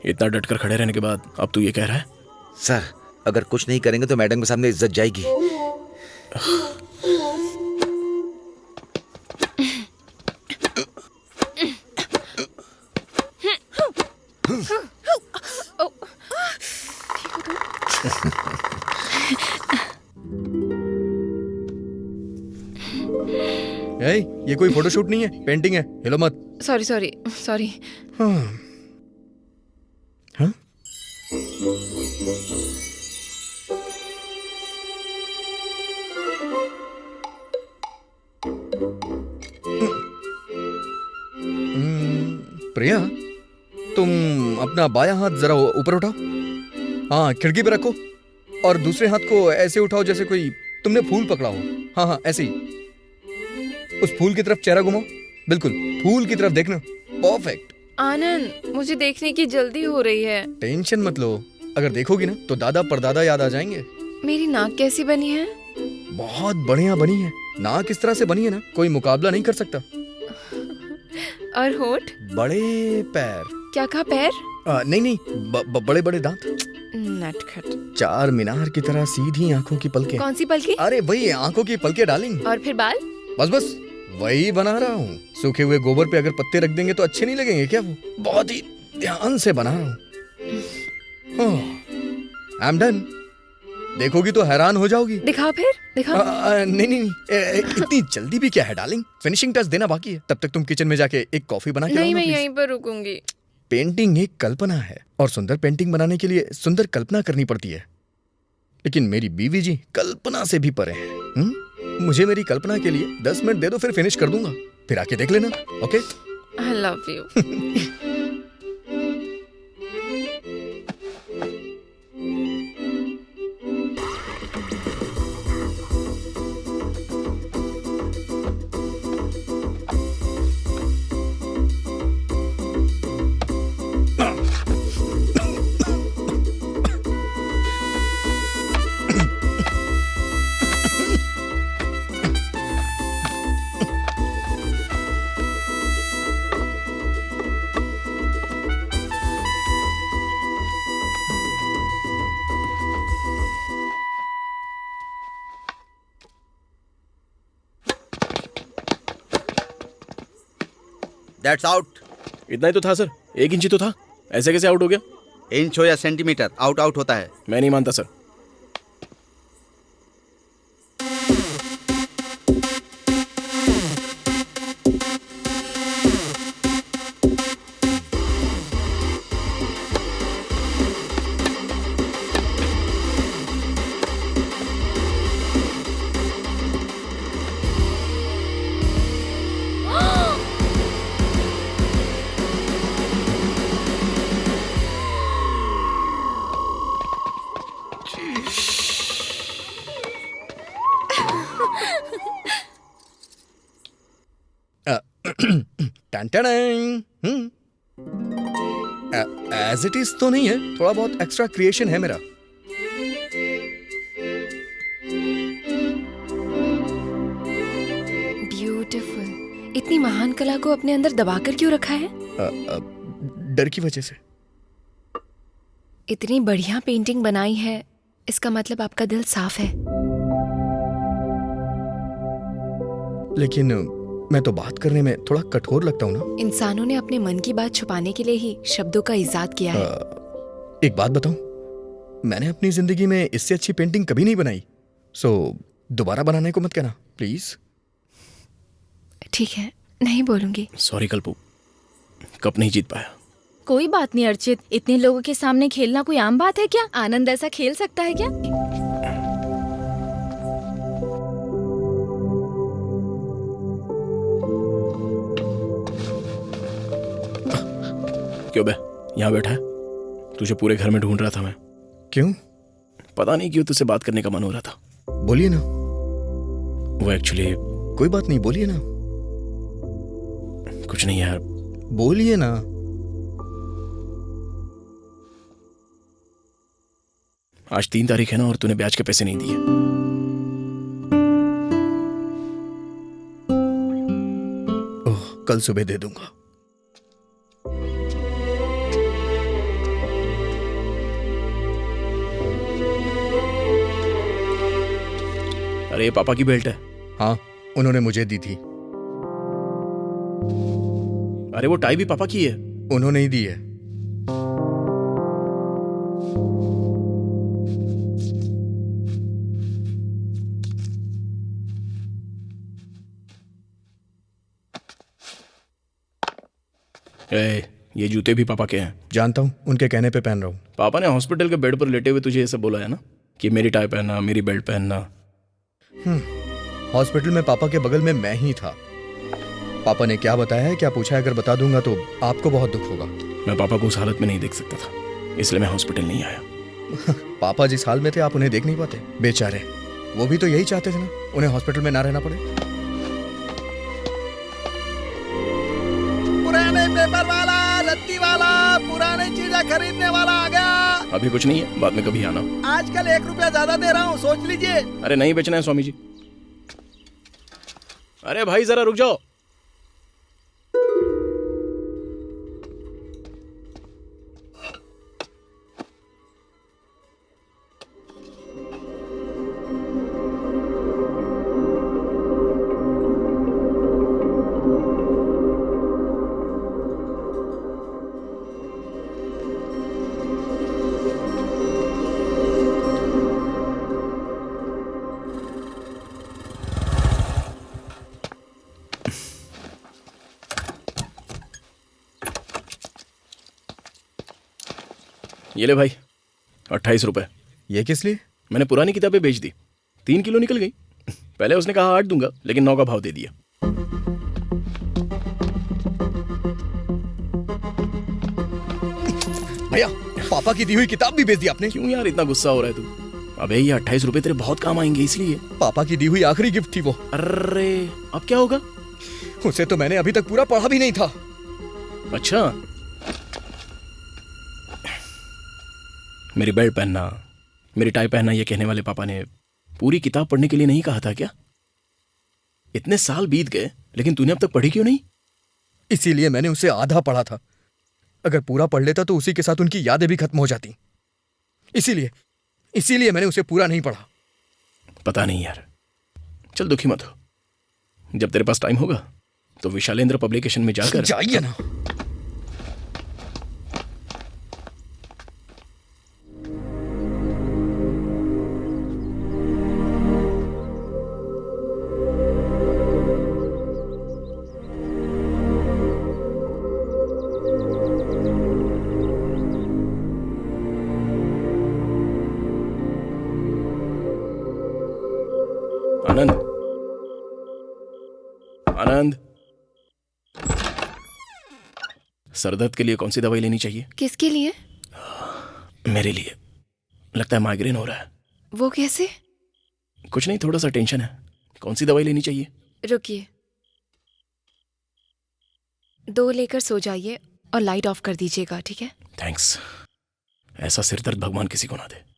इतना डटकर खड़े रहने के बाद अब तू ये कह रहा है? सर अगर कुछ नहीं करेंगे तो मैडम के सामने इज्जत जाएगी। ये कोई फोटोशूट नहीं है, पेंटिंग है। हिलो मत। सॉरी। हाँ? प्रिया, तुम अपना बायां हाथ जरा ऊपर उठाओ। हाँ, खिड़की पे रखो और दूसरे हाथ को ऐसे उठाओ जैसे कोई तुमने फूल पकड़ा हो। हाँ, ऐसे ही। उस फूल की तरफ चेहरा घुमाओ। बिल्कुल फूल की तरफ देखना। परफेक्ट। आनंद, मुझे देखने की जल्दी हो रही है। टेंशन मत लो। अगर देखोगी ना तो दादा परदादा याद आ जाएंगे। मेरी नाक कैसी बनी है? बहुत बढ़िया बनी है। नाक इस तरह से बनी है ना, कोई मुकाबला नहीं कर सकता। और होठ? बड़े पैर। क्या कहा, पैर? नहीं, बड़े बड़े दांत। नटखट। चार मीनार की तरह सीधी आंखों की पलकें। कौन सी पलकें? अरे वही आंखों की पलकें डार्लिंग। और फिर बाल? बस वही बना रहा हूँ। सूखे हुए गोबर पे अगर पत्ते रख देंगे तो अच्छे नहीं लगेंगे क्या? वो बहुत ही ध्यान से बना रहा हूँ। I am done. देखोगी तो हैरान हो जाओगी। दिखा फिर, दिखा। नहीं, इतनी जल्दी भी क्या है डार्लिंग? फिनिशिंग टच देना बाकी है। तब तक तुम किचन में जाके एक कॉफी बना के नहीं, लाओ ना, मैं प्लीज। यहीं पर रुकूंगी। पेंटिंग एक कल्पना है और सुंदर पेंटिंग बनाने के लिए सुंदर कल्पना करनी पड़ती है। लेकिन मेरी बीवी जी कल्पना से भी परे है। मुझे मेरी कल्पना के लिए 10 मिनट दे दो, फिर फिनिश कर दूंगा। फिर आके देख लेना। Okay? I love you. That's out. इतना ही तो था सर, 1 इंच ही तो था। ऐसे कैसे आउट हो गया? इंच हो या सेंटीमीटर, आउट होता है। मैं नहीं मानता सर। एज इट इज तो नहीं है, थोड़ा बहुत एक्स्ट्रा क्रिएशन है मेरा। ब्यूटीफुल। इतनी महान कला को अपने अंदर दबाकर क्यों रखा है? डर की वजह से। इतनी बढ़िया पेंटिंग बनाई है, इसका मतलब आपका दिल साफ है। लेकिन मैं तो बात करने में थोड़ा कठोर लगता हूँ ना। इंसानों ने अपने मन की बात छुपाने के लिए ही शब्दों का इजाद किया है। एक बात बताऊं, मैंने अपनी जिंदगी में इससे अच्छी पेंटिंग कभी नहीं बनाई। सो दोबारा बनाने को मत कहना प्लीज। ठीक है, नहीं बोलूंगी। सॉरी कल्पू, कप नहीं जीत पाया। कोई बात नहीं अर्चित, इतने लोगों के सामने खेलना कोई आम बात है क्या? आनंद ऐसा खेल सकता है क्या? क्यों बे, यहाँ बैठा है? तुझे पूरे घर में ढूंढ रहा था मैं। क्यों? पता नहीं क्यों तुझसे बात करने का मन हो रहा था। बोलिए ना। वो एक्चुअली कोई बात नहीं, बोलिए ना। कुछ नहीं यार। बोलिए ना। आज 3 तारीख है ना, और तूने ब्याज के पैसे नहीं दिए। ओह, कल सुबह दे दूंगा। अरे ये पापा की बेल्ट है। हाँ, उन्होंने मुझे दी थी। अरे वो टाई भी पापा की है। उन्होंने ही दी है। ये जूते भी पापा के हैं। जानता हूं, उनके कहने पे पहन रहा हूं। पापा ने हॉस्पिटल के बेड पर लेटे हुए तुझे ये सब बोला है ना, कि मेरी टाई पहनना, मेरी बेल्ट पहनना। हॉस्पिटल में पापा के बगल में मैं ही था। पापा ने क्या बताया है, क्या पूछा है, अगर बता दूंगा तो आपको बहुत दुख होगा। मैं पापा को उस हालत में नहीं देख सकता था, इसलिए मैं हॉस्पिटल नहीं आया। पापा जिस हाल में थे आप उन्हें देख नहीं पाते? बेचारे, वो भी तो यही चाहते थे ना, उन्हें हॉस्पिटल में ना रहना पड़े। पुराने पेपर वाला, रत्ती वाला, पुराने चीजें खरीदने वाला आ गया। अभी कुछ नहीं है, बाद में कभी आना। आजकल 1 रुपया ज्यादा दे रहा हूँ, सोच लीजिए। अरे नहीं बेचना है स्वामी जी। अरे भाई जरा रुक जाओ। ये ले भाई 28 रुपए। ये किस लिए? मैंने पुरानी किताबें बेच दी, 3 किलो निकल गई। पहले उसने कहा 8 दूंगा, लेकिन 9 का भाव दे दिया। भैया, पापा की दी हुई किताब भी बेच दी आपने। क्यों यार इतना गुस्सा हो रहा है तू? अबे ये 28 रुपए तेरे बहुत काम आएंगे, इसलिए। पापा की दी हुई आखिरी गिफ्ट थी वो। अरे अब क्या होगा? उसे तो मैंने अभी तक पूरा पढ़ा भी नहीं था। अच्छा, मेरी बेल्ट पहनना, मेरी टाई पहनना, ये कहने वाले पापा ने पूरी किताब पढ़ने के लिए नहीं कहा था क्या? इतने साल बीत गए, लेकिन तूने अब तक पढ़ी क्यों नहीं? इसीलिए मैंने उसे आधा पढ़ा था। अगर पूरा पढ़ लेता तो उसी के साथ उनकी यादें भी खत्म हो जाती। इसीलिए मैंने उसे पूरा नहीं पढ़ा। पता नहीं यार, चल दुखी मत हो। जब तेरे पास टाइम होगा तो विशालेंद्र पब्लिकेशन में जाकर जाइए ना। आनंद, आनंद, सरदर्द के लिए कौन सी दवाई लेनी चाहिए? किसके लिए? मेरे लिए। लगता है माइग्रेन हो रहा है। वो कैसे? कुछ नहीं, थोड़ा सा टेंशन है। कौन सी दवाई लेनी चाहिए? रुकिए, 2 लेकर सो जाइए और लाइट ऑफ कर दीजिएगा, ठीक है? थैंक्स। ऐसा सिरदर्द भगवान किसी को ना दे।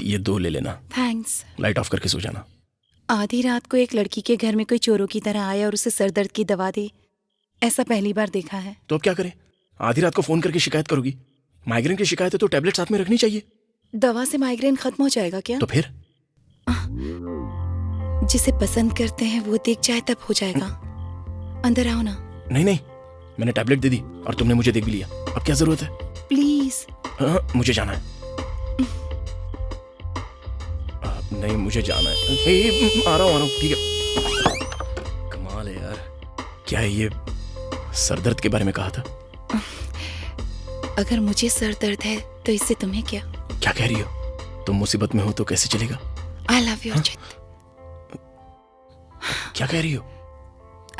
ये 2 ले लेना। थैंक्स। लाइट ऑफ करके सो जाना। आधी रात को एक लड़की के घर में कोई चोरों की तरह आया और उसे सर दर्द की दवा दी, ऐसा पहली बार देखा है। तो अब क्या करें? आधी रात को फोन करके शिकायत करोगी? माइग्रेन की शिकायत है तो टैबलेट साथ में रखनी चाहिए। दवा से माइग्रेन खत्म हो जाएगा क्या? तो फिर जिसे पसंद करते हैं वो देख जाए तब हो जाएगा। अंदर आओ ना। नहीं नहीं, मैंने टैबलेट दे दी और तुमने मुझे देख भी लिया। अब क्या जरूरत है? प्लीज। मुझे जाना है। नहीं, मुझे जाना है। आ रहा हूँ, ठीक है। कमाल है यार, क्या है ये? सरदर्द के बारे में कहा था। अगर मुझे सर दर्द है तो इससे तुम्हें क्या? क्या कह रही हो? तुम मुसीबत में हो तो कैसे चलेगा? I love you, Ajit. क्या कह रही हो?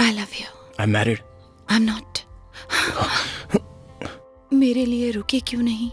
I love you. I am married. I'm not. मेरे लिए रुके क्यों नहीं?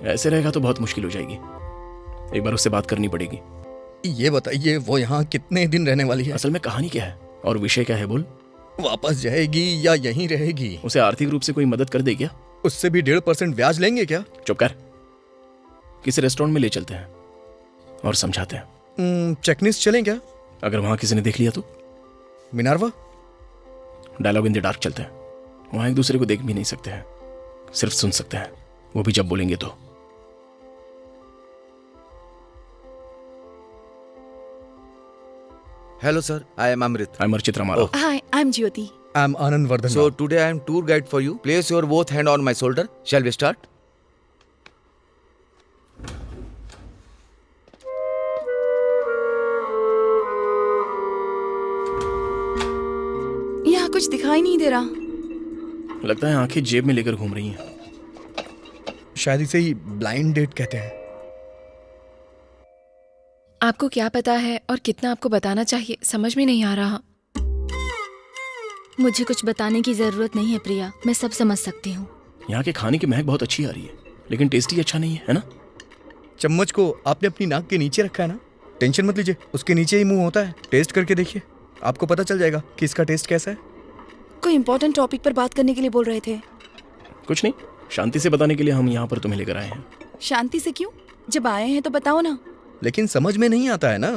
ऐसे रहेगा तो बहुत मुश्किल हो जाएगी। एक बार उससे बात करनी पड़ेगी। ये बताइए वो यहाँ कितने दिन रहने वाली है? असल में कहानी क्या है और विषय क्या है? बोल। वापस जाएगी या यहीं रहेगी? उसे आर्थिक रूप से कोई मदद कर दे क्या? उससे भी 1.5% ब्याज लेंगे क्या? चुप कर। किसी रेस्टोरेंट में ले चलते हैं और समझाते हैं। चेकनिस चलें क्या? अगर वहां किसी ने देख लिया तो? मिनार्वा? डायलॉग इन द डार्क चलते हैं। वहां एक दूसरे को देख भी नहीं सकते हैं, सिर्फ सुन सकते हैं, वो भी जब बोलेंगे तो। Hello sir, I am Amrit. I am Archit Ramarao. Hi, I'm Jyoti. I am Anand Vardhan. So today I am tour guide for you. Place your both hand on my shoulder. Shall we start? यहाँ कुछ दिखाई नहीं दे रहा। लगता है आंखें जेब में लेकर घूम रही हैं। शायद इसे ही ब्लाइंड डेट कहते हैं। आपको क्या पता है और कितना आपको बताना चाहिए, समझ में नहीं आ रहा। मुझे कुछ बताने की जरूरत नहीं है प्रिया, मैं सब समझ सकती हूँ। यहाँ के खाने की महक बहुत अच्छी आ रही है, लेकिन टेस्टी अच्छा नहीं है ना? चम्मच को आपने अपनी नाक के नीचे रखा है ना? टेंशन मत लीजिए, उसके नीचे ही मुंह होता है। टेस्ट करके देखिए, आपको पता चल जाएगा कि इसका टेस्ट कैसा है। कोई इंपॉर्टेंट टॉपिक पर बात करने के लिए बोल रहे थे। कुछ नहीं, शांति से बताने के लिए हम यहाँ पर तुम्हें लेकर आए हैं। शांति से क्यों? जब आए हैं तो बताओ ना। लेकिन समझ में नहीं आता है ना।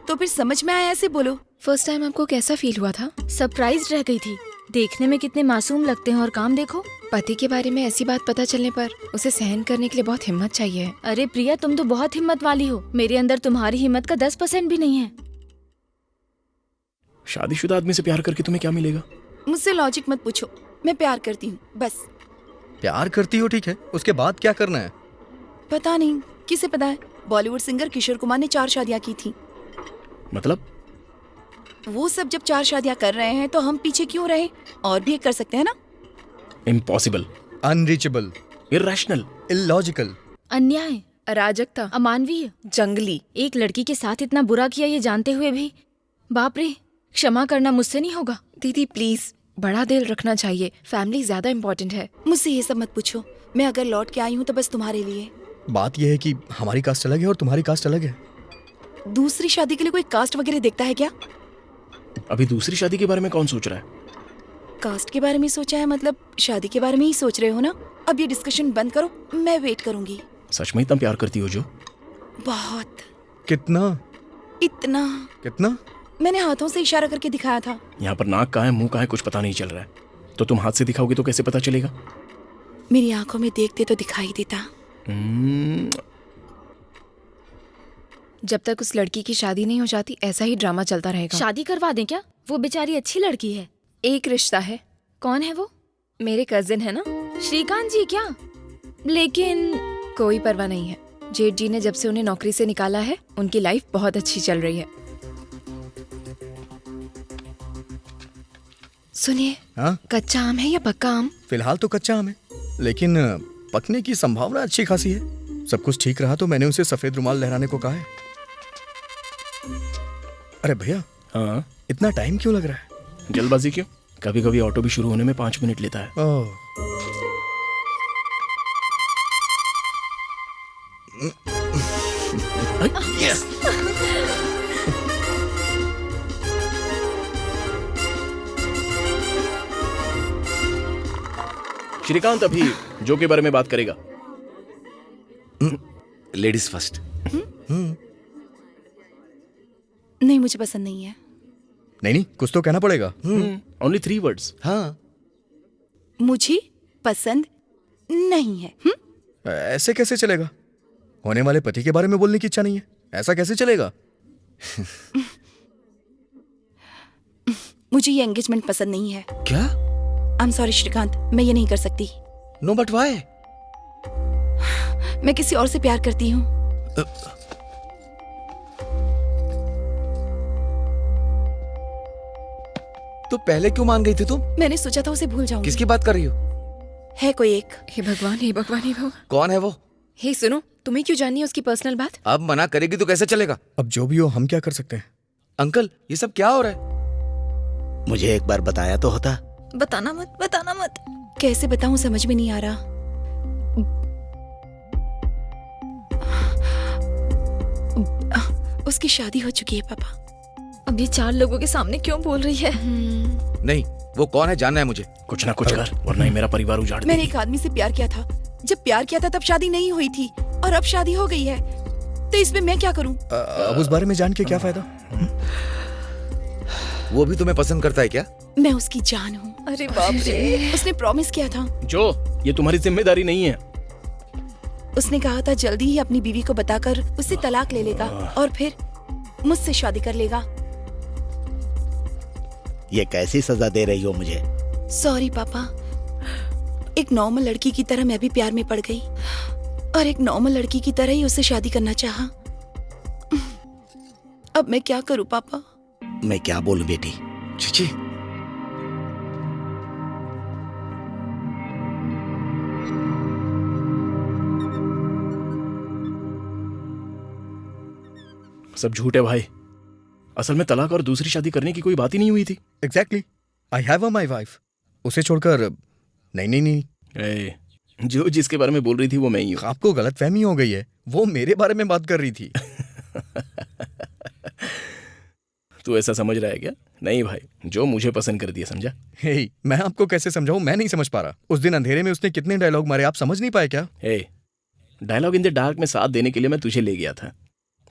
तो फिर समझ में आया ऐसे बोलो। फर्स्ट टाइम आपको कैसा फील हुआ था? सरप्राइज रह गई थी। देखने में कितने मासूम लगते हैं और काम देखो। पति के बारे में ऐसी बात पता चलने पर उसे सहन करने के लिए बहुत हिम्मत चाहिए। अरे प्रिया, तुम तो बहुत हिम्मत वाली हो। मेरे अंदर तुम्हारी हिम्मत का 10% भी नहीं है। शादीशुदा आदमी से प्यार करके तुम्हें क्या मिलेगा? मुझसे लॉजिक मत पूछो, मैं प्यार करती हूँ बस। प्यार करती हो ठीक है, उसके बाद क्या करना है? पता नहीं, किसे पता है। बॉलीवुड सिंगर किशोर कुमार ने 4 शादियां की थी। मतलब? वो सब जब 4 शादियां कर रहे हैं तो हम पीछे क्यों रहे? और भी एक कर सकते हैं ना। इम्पॉसिबल, अनरीचेबल, इरैशनल, इलॉजिकल, अन्याय, अराजकता, अमानवीय, जंगली। एक लड़की के साथ इतना बुरा किया ये जानते हुए भी। बाप रे, क्षमा करना मुझसे नहीं होगा। दीदी प्लीज, बड़ा दिल रखना चाहिए, फैमिली ज्यादा इम्पोर्टेंट है। मुझसे ये सब मत पूछो। मैं अगर लौट के आई हूँ तो बस तुम्हारे लिए। बात यह है कि हमारी कास्ट अलग है और तुम्हारी कास्ट अलग है। दूसरी शादी के लिए कोई कास्ट वगैरह देखता है क्या? अभी दूसरी शादी के बारे में कौन सोच रहा है? कास्ट के बारे में सोचा है मतलब शादी के बारे में ही सोच रहे हो ना? अब ये डिस्कशन बंद करो, मैं वेट करूंगी। सच में इतना प्यार करती हो जो? बहुत। कितना? इतना। कितना? मैंने हाथों से इशारा करके दिखाया था। यहाँ पर नाक कहाँ है, मुंह कहाँ है, कुछ पता नहीं चल रहा है। तो तुम हाथ से दिखाओगे तो कैसे पता चलेगा? मेरी आंखों में देखते तो दिखाई देता। जब तक उस लड़की की शादी नहीं हो जाती ऐसा ही ड्रामा चलता रहेगा। शादी करवा दें क्या? वो बेचारी अच्छी लड़की है। एक रिश्ता है। कौन है वो? मेरे कजिन है ना, श्रीकांत जी क्या? लेकिन कोई परवाह नहीं है। जेठ जी ने जब से उन्हें नौकरी से निकाला है उनकी लाइफ बहुत अच्छी चल रही है। सुनिए, हाँ? कच्चा आम है या पक्का आम? फिलहाल तो कच्चा आम है, लेकिन पकने की संभावना अच्छी खासी है। सब कुछ ठीक रहा तो मैंने उसे सफेद रुमाल लहराने को कहा है। अरे भैया, हाँ? इतना टाइम क्यों लग रहा है? जल्दबाजी क्यों? कभी कभी ऑटो भी शुरू होने में 5 मिनट लेता है। ओह, यस। श्रीकांत अभी जो के बारे में बात करेगा। Ladies first. नहीं, मुझे पसंद नहीं है। नहीं, कुछ तो कहना पड़ेगा। Only 3 words. हाँ, मुझे पसंद नहीं है। ऐसे कैसे चलेगा? होने वाले पति के बारे में बोलने की इच्छा नहीं है, ऐसा कैसे चलेगा? मुझे ये एंगेजमेंट पसंद नहीं है। क्या? आई एम सॉरी श्रीकांत, मैं ये नहीं कर सकती। No but why? मैं किसी और से प्यार करती हूँ। तो पहले क्यों मान गई थी तुम? मैंने सोचा था उसे भूल जाऊंगी। किसकी बात कर रही हो? है कोई एक। हे भगवान, हे भगवान, हे भगवान। कौन है वो? हे सुनो, तुम्हें क्यों जाननी है उसकी पर्सनल बात? अब मना करेगी तो कैसे चलेगा? अब जो भी हो, हम क्या कर सकते हैं? अंकल, ये सब क्या हो रहा है? मुझे एक बार बताया तो होता। बताना मत, बताना मत। कैसे बताऊं, समझ में नहीं आ रहा। उसकी शादी हो चुकी है पापा। अब ये 4 लोगों के सामने क्यों बोल रही है? नहीं, वो कौन है जानना है मुझे। कुछ ना कुछ कर, वरना ही मेरा परिवार उजाड़ मैंने देगी। एक आदमी से प्यार किया था। जब प्यार किया था तब शादी नहीं हुई थी, और अब शादी हो गई है, तो इसमें मैं क्या करूं? अब उस बारे में जान के क्या फायदा? वो भी तुम्हें पसंद करता है क्या? मैं उसकी जान हूँ। अरे बाप रे। उसने प्रॉमिस किया था। जो, ये तुम्हारी जिम्मेदारी नहीं है। उसने कहा था जल्दी ही अपनी बीवी को बताकर उससे तलाक ले लेगा और फिर मुझसे शादी कर लेगा। ये कैसी सजा दे रही हो मुझे? सॉरी पापा, एक नॉर्मल लड़की की तरह मैं भी प्यार में पड़ गई, और एक नॉर्मल लड़की की तरह ही उससे शादी करना चाहा। अब मैं क्या करूं पापा? मैं क्या बोलूं बेटी? चीची, सब झूठ है भाई। असल में तलाक और दूसरी शादी करने की कोई बात ही नहीं हुई थी। Exactly, I have my wife. उसे छोड़कर नहीं। ए, जो जिसके बारे में बोल रही थी वो मैं ही हूँ। आपको गलतफहमी हो गई है, वो मेरे बारे में बात कर रही थी। तू ऐसा समझ रहा है क्या? नहीं भाई, जो मुझे पसंद कर दिया, समझा? हे, मैं आपको कैसे समझाऊं, मैं नहीं समझ पा रहा। उस दिन अंधेरे में उसने कितने डायलॉग मारे, आप समझ नहीं पाए क्या? ए, डायलॉग इन द डार्क में साथ देने के लिए मैं तुझे ले गया था।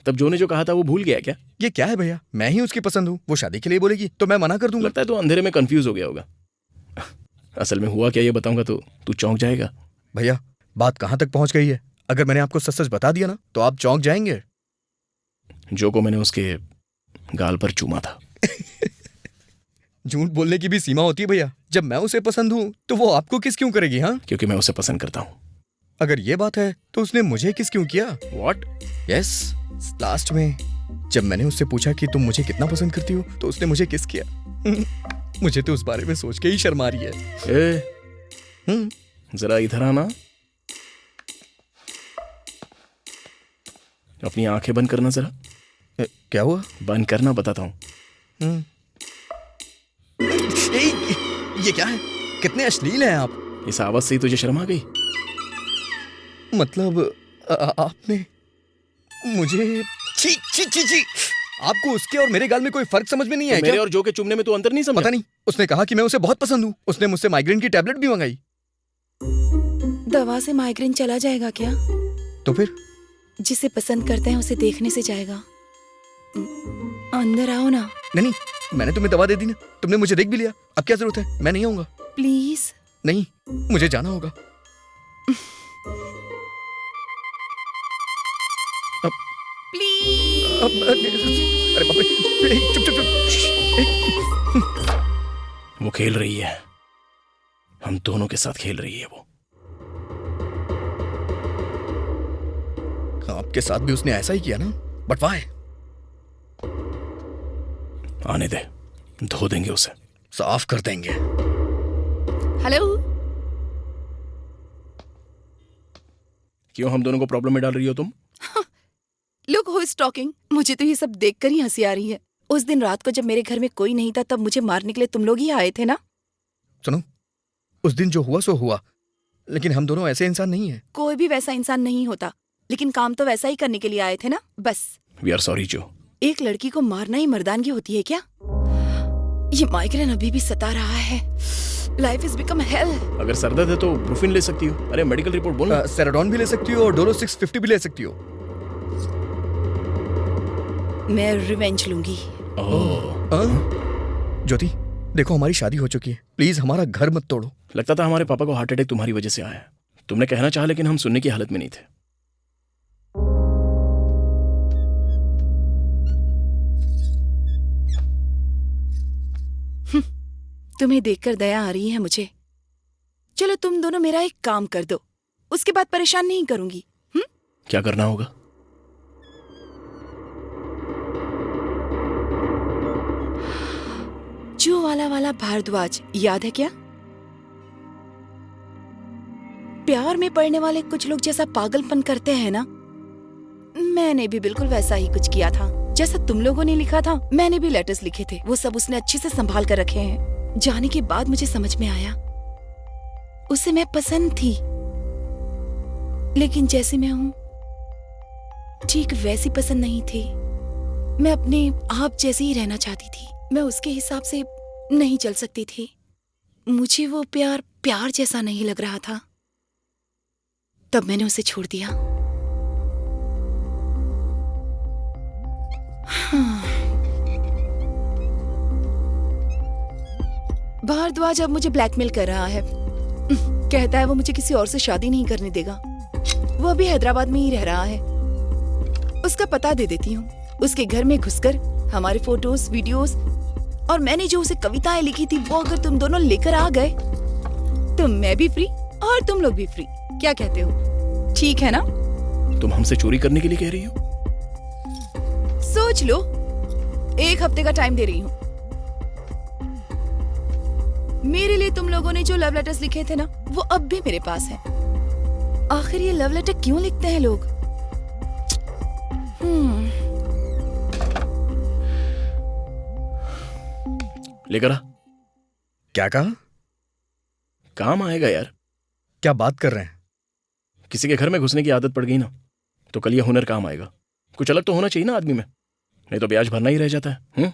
तब जो ने जो कहा था वो भूल गया क्या? ये क्या है भैया, मैं ही उसकी पसंद हूँ। वो शादी के लिए बोलेगी तो मैं मना कर दूंगा। लगता है तू अंधेरे में कंफ्यूज हो गया होगा। असल में हुआ क्या ये बताऊंगा तो तू चौंक जाएगा। भैया, बात कहाँ तक पहुंच गई है? अगर मैंने आपको सच सच बता दिया ना तो आप चौंक जाएंगे। जो को मैंने उसके गाल पर चूमा था। झूठ बोलने की भी सीमा होती है भैया। जब मैं उसे पसंद हूँ तो वो आपको किस क्यों करेगी? हाँ, क्योंकि मैं उसे पसंद करता हूँ। अगर ये बात है तो उसने मुझे किस क्यों किया? What? यस, लास्ट में जब मैंने उससे पूछा कि तुम मुझे कितना पसंद करती हो तो उसने मुझे किस किया। मुझे तो उस बारे में सोच के ही शर्म आ रही है। जरा इधर आना। अपनी आंखें बंद करना जरा। क्या हुआ? बंद करना, बताता हूँ। ये क्या है? कितने अश्लील हैं आप। इस आवाज से ही तुझे शर्म आ गई? मतलब आपने मुझे छी छी छी छी। आपको उसके और मेरे गाल में कोई फर्क समझ में नहीं आया मेरे क्या? और जो के चुमने में तू अंतर नहीं समझा? पता नहीं, उसने कहा कि मैं उसे बहुत पसंद हूँ। उसने मुझसे माइग्रेन की टैबलेट भी मंगाई। दवा से माइग्रेन चला जाएगा क्या? तो फिर जिसे पसंद करते हैं उसे देखने से जाएगा। अंदर आओ ना। नहीं, मैंने तुम्हें दवा दे दी ना, तुमने मुझे देख भी लिया। अब क्या जरूरत है? मैं नहीं आऊंगा। प्लीज। नहीं, मुझे जाना होगा। प्लीज। अरे बाप रे, चुप चुप चुप। वो खेल रही है, हम दोनों के साथ खेल रही है वो। आपके साथ भी उसने ऐसा ही किया ना? But why? आने दे, धो देंगे उसे, साफ कर देंगे। हेलो। क्यों हम दोनों को प्रॉब्लम में डाल रही हो तुम? Look who is talking. मुझे तो ये सब देखकर ही हंसी आ रही है। उस दिन रात को जब मेरे घर में कोई नहीं था तब मुझे मारने के लिए तुम लोग ही आए थे ना? सुनो, उस दिन जो हुआ सो हुआ, लेकिन हम दोनों ऐसे इंसान नहीं हैं। कोई भी वैसा इंसान नहीं होता, लेकिन काम तो वैसा ही करने के लिए आए थे ना, बस। वी आर सॉरी जो। एक लड़की को मारना ही मर्दानगी होती है क्या? ये माइग्रेन अभी भी सता रहा है। Life is become hello. अगर सर दर्द है तो ब्रूफिन ले सकती हो। अरे मेडिकल रिपोर्ट बोलो। सेराडॉन भी ले सकती हो और डोलो 650 भी ले सकती हो। मैं रिवेंज लूंगी। ज्योति, देखो हमारी शादी हो चुकी है, प्लीज हमारा घर मत तोड़ो। लगता था हमारे पापा को हार्ट अटैक तुम्हारी वजह से आया है। तुमने कहना चाहा लेकिन हम सुनने की हालत में नहीं थे। तुम्हें देखकर दया आ रही है मुझे। चलो तुम दोनों मेरा एक काम कर दो, उसके बाद परेशान नहीं करूंगी। क्या करना होगा? जो वाला भारद्वाज याद है क्या? प्यार में पड़ने वाले कुछ लोग जैसा पागलपन करते हैं ना, मैंने भी बिल्कुल वैसा ही कुछ किया था। जैसा तुम लोगों ने लिखा था, मैंने भी लेटर्स लिखे थे। वो सब उसने अच्छे से संभाल कर रखे हैं। जाने के बाद मुझे समझ में आया उसे मैं पसंद थी, लेकिन जैसे मैं हूं ठीक वैसी पसंद नहीं थी। मैं अपने आप जैसे ही रहना चाहती थी। मैं उसके हिसाब से नहीं चल सकती थी। मुझे वो प्यार जैसा नहीं लग रहा था। तब मैंने उसे छोड़ दिया। भारद्वाज अब मुझे ब्लैकमेल कर रहा है। कहता है वो मुझे किसी और से शादी नहीं करने देगा। वो अभी हैदराबाद में ही रह रहा है। उसका पता दे देती हूँ। उसके घर में घुसकर हमारे फोटोज, वीडियोस और मैंने जो उसे कविताएं लिखी थी वो अगर तुम दोनों लेकर आ गए तो मैं भी फ्री और तुम लोग भी फ्री। क्या कहते हो? ठीक है ना? तुम हमसे चोरी करने के लिए कह रही हो? सोच लो, 1 हफ्ते का टाइम दे रही हूँ। मेरे लिए तुम लोगों ने जो लव लेटर्स लिखे थे ना, वो अब भी मेरे पास है। आखिर ये लव लेटर क्यों लिखते हैं लोग? लेकर आ। क्या कहा? काम आएगा यार। क्या बात कर रहे हैं? किसी के घर में घुसने की आदत पड़ गई ना, तो कल ये हुनर काम आएगा। कुछ अलग तो होना चाहिए ना आदमी में, नहीं तो ब्याज भरना ही रह जाता है।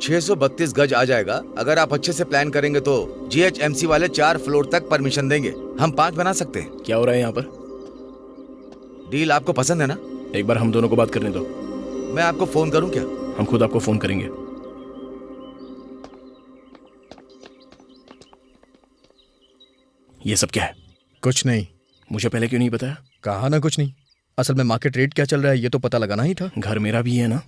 $632 गज आ जाएगा। अगर आप अच्छे से प्लान करेंगे तो GHMC वाले 4 फ्लोर तक परमिशन देंगे। हम 5 बना सकते हैं। क्या हो रहा है यहाँ पर? डील आपको पसंद है ना? एक बार हम दोनों को बात करने दो। मैं आपको फोन करूं क्या? हम खुद आपको फोन करेंगे। ये सब क्या है? कुछ नहीं। मुझे पहले क्यों नहीं बताया? कहा ना कुछ नहीं। असल में मार्केट रेट क्या चल रहा है ये तो पता लगाना ही था। घर मेरा भी है ना।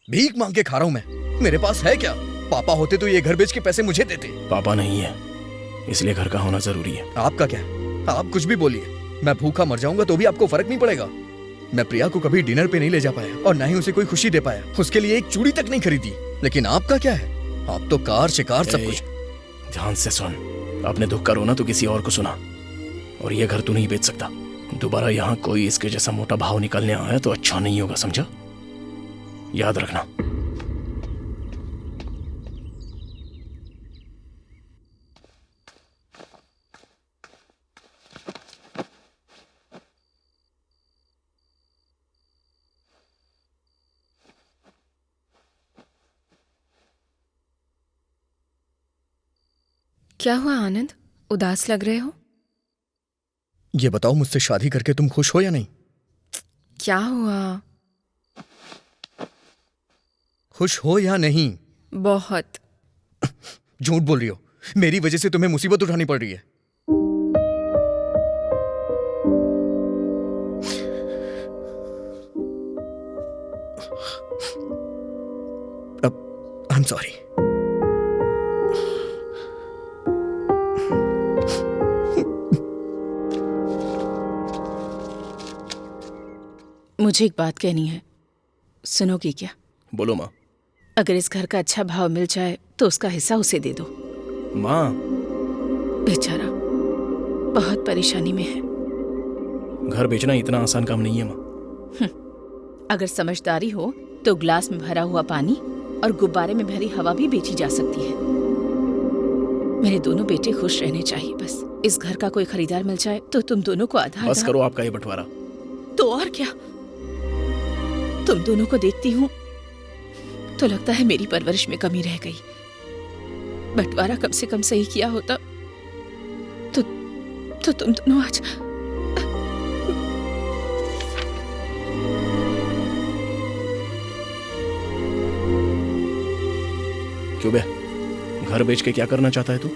भीख मांग के खा रहा हूं मैं। मेरे पास है क्या? पापा होते तो ये घर बेच के पैसे मुझे देते। पापा नहीं है, इसलिए घर का होना जरूरी है। आपका क्या है? आप कुछ भी बोलिए, मैं भूखा मर जाऊंगा तो भी आपको फर्क नहीं पड़ेगा। मैं प्रिया को कभी डिनर पे नहीं ले जा पाया और ना ही उसे कोई खुशी दे पाया। उसके लिए एक चूड़ी तक नहीं खरीदी। लेकिन आपका क्या है? आप तो कार शिकार सब कुछ। ध्यान से सुन, अपने दुख का रोना तो किसी और को सुना, और ये घर तू नहीं बेच सकता। दोबारा यहाँ कोई इसके जैसा मोटा भाव निकलने आया तो अच्छा नहीं होगा, समझा? याद रखना। क्या हुआ आनंद? उदास लग रहे हो? ये बताओ, मुझसे शादी करके तुम खुश हो या नहीं? क्या हुआ? खुश हो या नहीं? बहुत। झूठ बोल रही हो। मेरी वजह से तुम्हें मुसीबत उठानी पड़ रही है। आई एम सॉरी। मुझे एक बात कहनी है, सुनोगी क्या? बोलो माँ। अगर इस घर का अच्छा भाव मिल जाए तो उसका हिस्सा उसे दे दो। माँ, बेचारा बहुत परेशानी में है। घर बेचना इतना आसान काम नहीं है माँ। अगर समझदारी हो तो ग्लास में भरा हुआ पानी और गुब्बारे में भरी हवा भी बेची जा सकती है। मेरे दोनों बेटे खुश रहने चाहिए। बस इस घर का कोई खरीदार मिल जाए तो तुम दोनों को आधा बस करो आपका ये बंटवारा। तो और क्या, तुम दोनों को देखती हूँ तो लगता है मेरी परवरिश में कमी रह गई। बंटवारा कम से कम सही किया होता तो तुम दोनों आज क्यों बे, घर बेच के क्या करना चाहता है तू?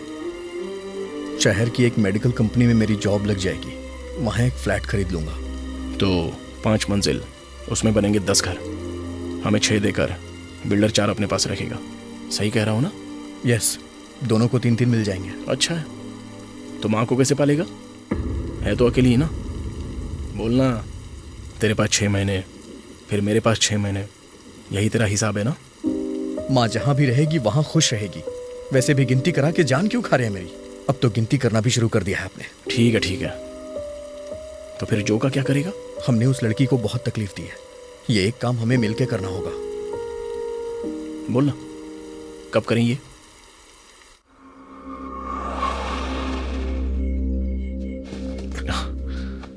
शहर की एक मेडिकल कंपनी में मेरी जॉब लग जाएगी, वहां एक फ्लैट खरीद लूंगा। तो 5 मंजिल, उसमें बनेंगे 10 घर, हमें 6 देकर बिल्डर 4 अपने पास रखेगा। सही कह रहा हूँ ना? यस, दोनों को 3-3 मिल जाएंगे। अच्छा है। तो माँ को कैसे पालेगा? है तो अकेली ही ना। बोलना, तेरे पास 6 महीने, फिर मेरे पास 6 महीने, यही तेरा हिसाब है ना? माँ जहां भी रहेगी वहां खुश रहेगी। वैसे भी गिनती करा के जान क्यों खा रहे हैं मेरी? अब तो गिनती करना भी शुरू कर दिया है आपने। ठीक है ठीक है, तो फिर जो का क्या करेगा? हमने उस लड़की को बहुत तकलीफ दी है, ये एक काम हमें मिलकर करना होगा। बोलना, कब करेंगे?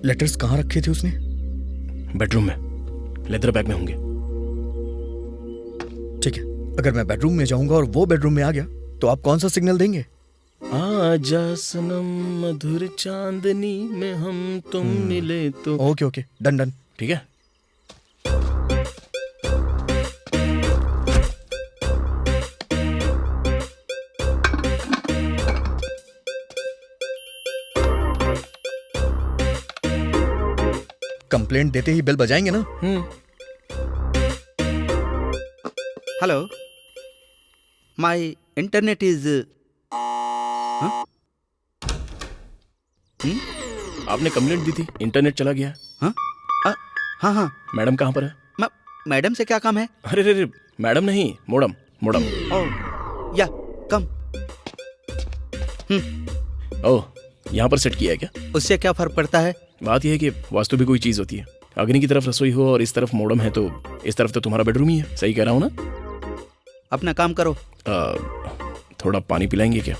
लेटर्स कहाँ रखे थे उसने? बेडरूम में, लेदर बैग में होंगे। ठीक है, अगर मैं बेडरूम में जाऊंगा और वो बेडरूम में आ गया तो आप कौन सा सिग्नल देंगे? आजा सनम मधुर चांदनी में हम तुम मिले तो। Okay okay, done done. ठीक है। कंप्लेंट देते ही बेल बजाएंगे ना? हेलो, माय इंटरनेट इज आपने कंप्लेंट दी थी, इंटरनेट चला गया। हाँ हाँ। मैडम कहाँ पर है? मैडम से क्या काम है? अरे रे, मैडम नहीं, मोडम मोडम। या कम। ओह, यहाँ पर सेट किया है क्या? उससे क्या फर्क पड़ता है? बात यह है कि वास्तु भी कोई चीज होती है। अग्नि की तरफ रसोई हो और इस तरफ मोडम है, तो इस तरफ तो तुम्हारा बेडरूम ही है। सही कह रहा हूँ ना? अपना काम करो। थोड़ा पानी पिलाएंगे क्या?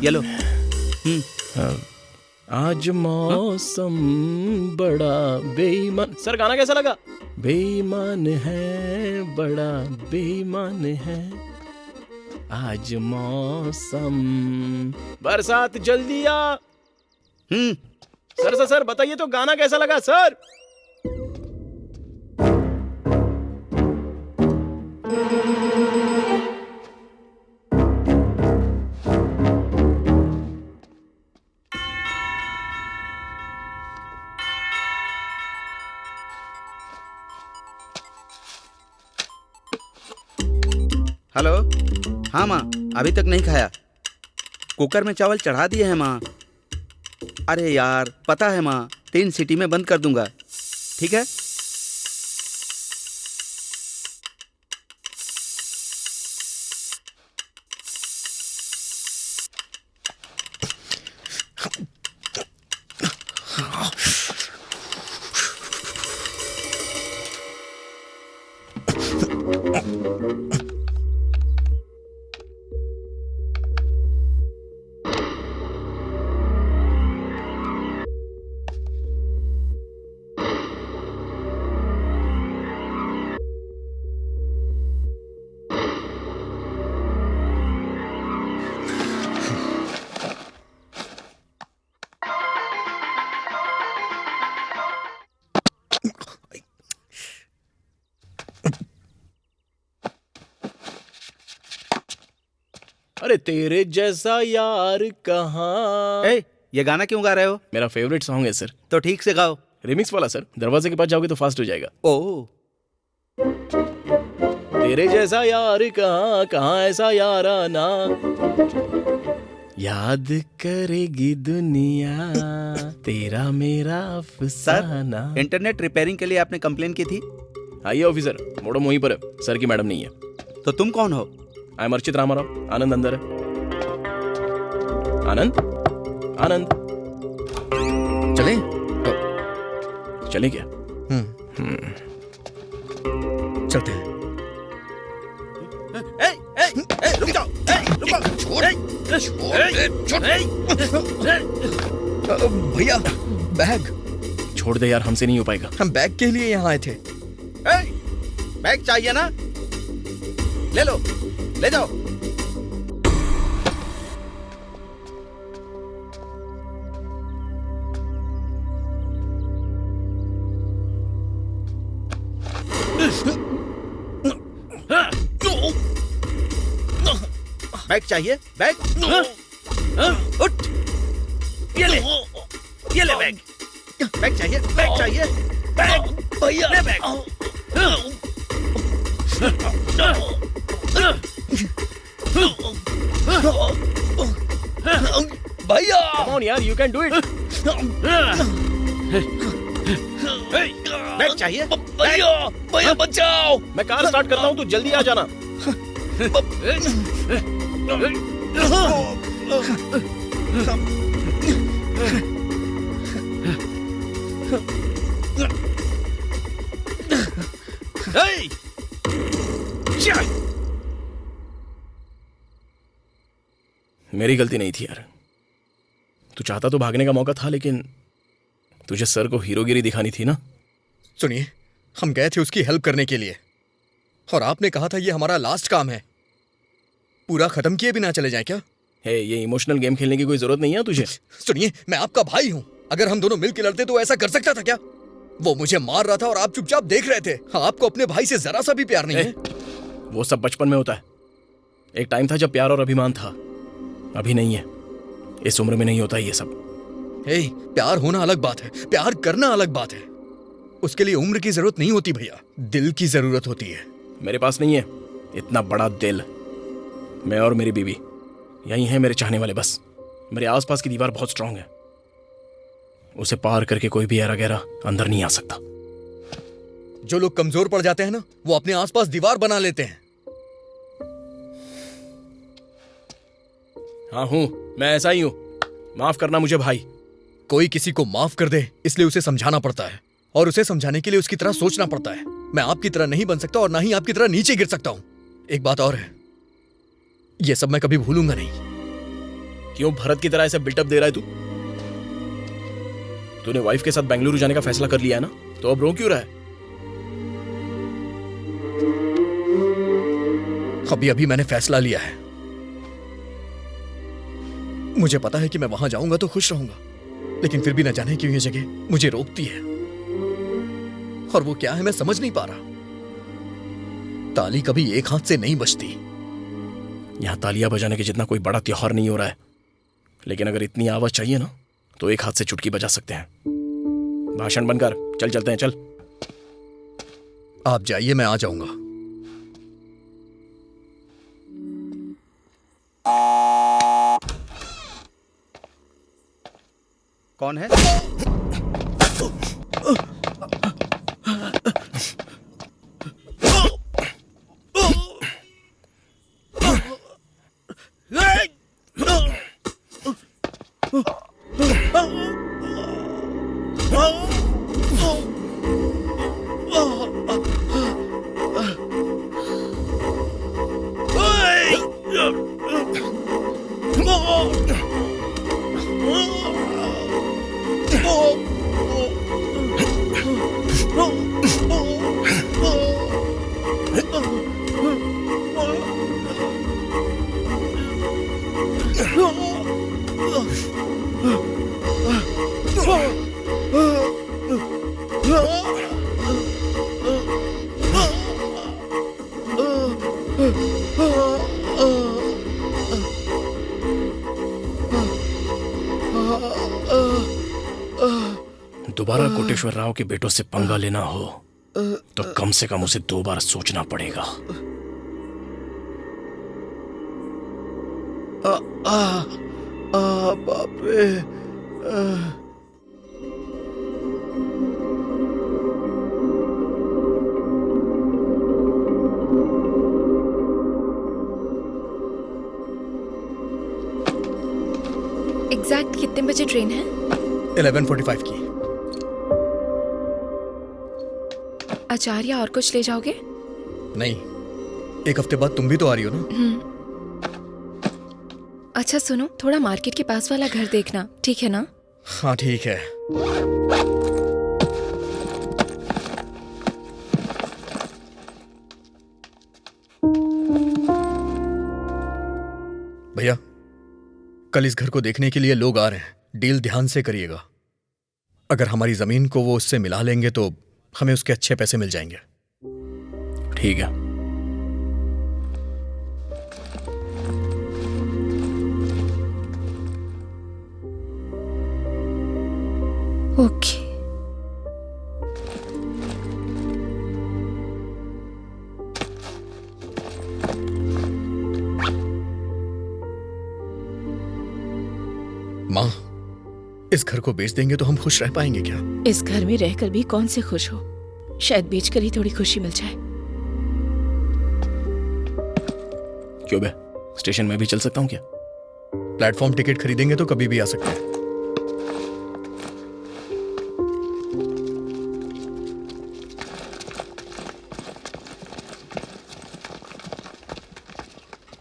ये लो। आज मौसम बड़ा बेईमान। सर गाना कैसा लगा? बेईमान है, बड़ा बेईमान है, आज मौसम बरसात जल्दी आ। सर बताइए तो गाना कैसा लगा सर? हेलो। हाँ माँ, अभी तक नहीं खाया। कुकर में चावल चढ़ा दिए हैं माँ। अरे यार, पता है माँ, 3 सीटी में बंद कर दूंगा। ठीक है? अरे तेरे जैसा यार कहाँ। ये गाना क्यों गा रहे हो? मेरा फेवरेट सॉन्ग है सर। तो ठीक से गाओ। रिमिक्स वाला सर, दरवाजे के पास जाओगे तो फास्ट हो जाएगा। ओह, तेरे जैसा यार कहाँ, कहाँ ऐसा याराना, याद करेगी दुनिया तेरा मेरा अफसाना। सर, इंटरनेट रिपेयरिंग के लिए आपने कंप्लेन की थी। आइए ऑफिसर, मोडम वहीं पर है, सर की मैडम नहीं है। तो तुम कौन हो? I am Archit Ramarao. आनंद अंदर है। आनंद, आनंद चले? चले क्या? चलते हैं। रुक जाओ, भैया, बैग। छोड़ दे यार, हमसे नहीं हो पाएगा। हम बैग के लिए यहाँ आए थे। बैग चाहिए ना, ले लो, ले जाओ। बैग चाहिए, बैग। उठ, ये ले बैग। बैग चाहिए, बैग चाहिए, बैग भैया, ले बैग। भैया कम ऑन यार, you can do it. Bag चाहिए, भैया भैया बचाओ, मैं कार स्टार्ट करता हूँ, तू जल्दी आ जाना। मेरी गलती नहीं थी यार, तू चाहता तो भागने का मौका था, लेकिन तुझे सर को हीरोगिरी दिखानी थी ना। सुनिए, हम गए थे उसकी हेल्प करने के लिए, और आपने कहा था ये हमारा लास्ट काम है। पूरा खत्म किए बिना चले जाएं क्या? ये इमोशनल गेम खेलने की कोई जरूरत नहीं है तुझे। सुनिए, मैं आपका भाई हूं, अगर हम दोनों मिलकर लड़ते तो ऐसा कर सकता था क्या? वो मुझे मार रहा था और आप चुपचाप देख रहे थे। आपको अपने भाई से जरा सा भी प्यार नहीं है? वो सब बचपन में होता है। एक टाइम था जब प्यार और अभिमान था, अभी नहीं है। इस उम्र में नहीं होता ये सब। प्यार होना अलग बात है, प्यार करना अलग बात है। उसके लिए उम्र की जरूरत नहीं होती भैया, दिल की जरूरत होती है। मेरे पास नहीं है इतना बड़ा दिल। मैं और मेरी बीवी यही है, मेरे चाहने वाले बस। मेरे आसपास की दीवार बहुत स्ट्रांग है, उसे पार करके कोई भी ऐरा गहरा अंदर नहीं आ सकता। जो लोग कमजोर पड़ जाते हैं ना, वो अपने आसपास दीवार बना लेते हैं। हाँ हूं, मैं ऐसा ही हूं। माफ करना मुझे भाई। कोई किसी को माफ कर दे इसलिए उसे समझाना पड़ता है, और उसे समझाने के लिए उसकी तरह सोचना पड़ता है। मैं आपकी तरह नहीं बन सकता और ना ही आपकी तरह नीचे गिर सकता हूं। एक बात और है, यह सब मैं कभी भूलूंगा नहीं। क्यों भरत की तरह ऐसे बिल्टअप दे रहा है तू? तूने वाइफ के साथ बेंगलुरु जाने का फैसला कर लिया है ना, तो अब रो क्यों रहा है? अभी अभी मैंने फैसला लिया है। मुझे पता है कि मैं वहां जाऊंगा तो खुश रहूंगा, लेकिन फिर भी न जाने क्यों ये जगह मुझे रोकती है, और वो क्या है मैं समझ नहीं पा रहा। ताली कभी एक हाथ से नहीं बजती। यहां तालियां बजाने के जितना कोई बड़ा त्योहार नहीं हो रहा है, लेकिन अगर इतनी आवाज चाहिए ना तो एक हाथ से चुटकी बजा सकते हैं। भाषण बनकर चल चलते हैं, चल। आप जाइए, मैं आ जाऊंगा। कौन है? दोबारा कोटेश्वर राव के बेटों से पंगा लेना हो तो कम से कम उसे 2 बार सोचना पड़ेगा। बाप रे। एग्जैक्ट कितने बजे ट्रेन है? 11:45 की। अचार या और कुछ ले जाओगे? नहीं, एक हफ्ते बाद तुम भी तो आ रही हो ना। अच्छा सुनो, थोड़ा मार्केट के पास वाला घर देखना, ठीक है ना? हाँ ठीक है। भैया, कल इस घर को देखने के लिए लोग आ रहे हैं। डील ध्यान से करिएगा। अगर हमारी जमीन को वो उससे मिला लेंगे तो हमें उसके अच्छे पैसे मिल जाएंगे। ठीक है। ओके। माँ, इस घर को बेच देंगे तो हम खुश रह पाएंगे क्या? इस घर में रहकर भी कौन से खुश हो? शायद बेचकर ही थोड़ी खुशी मिल जाए। क्यों बे, स्टेशन में भी चल सकता हूँ क्या? प्लेटफॉर्म टिकट खरीदेंगे तो कभी भी आ सकते हैं।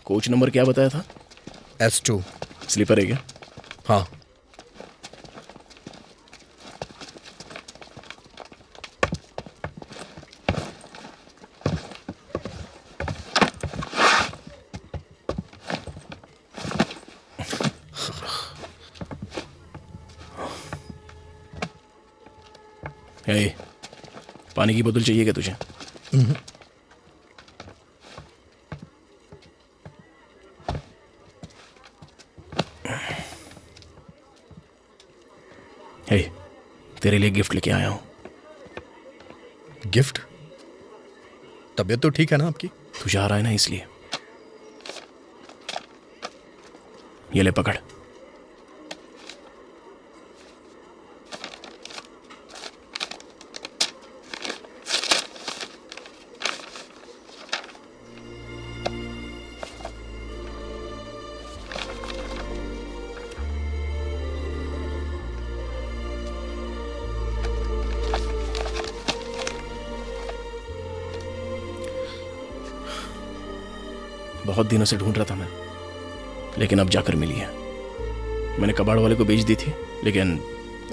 कोच नंबर क्या बताया था? S2। स्लीपर है क्या? हाँ। हे, पानी की बोतल चाहिए क्या तुझे? हे, तेरे लिए गिफ्ट लेके आया हूं। गिफ्ट? तबीयत तो ठीक है ना आपकी? तू जा रहा है ना, इसलिए। ये ले पकड़। बहुत दिनों से ढूंढ रहा था मैं, लेकिन अब जाकर मिली है। मैंने कबाड़ वाले को बेच दी थी, लेकिन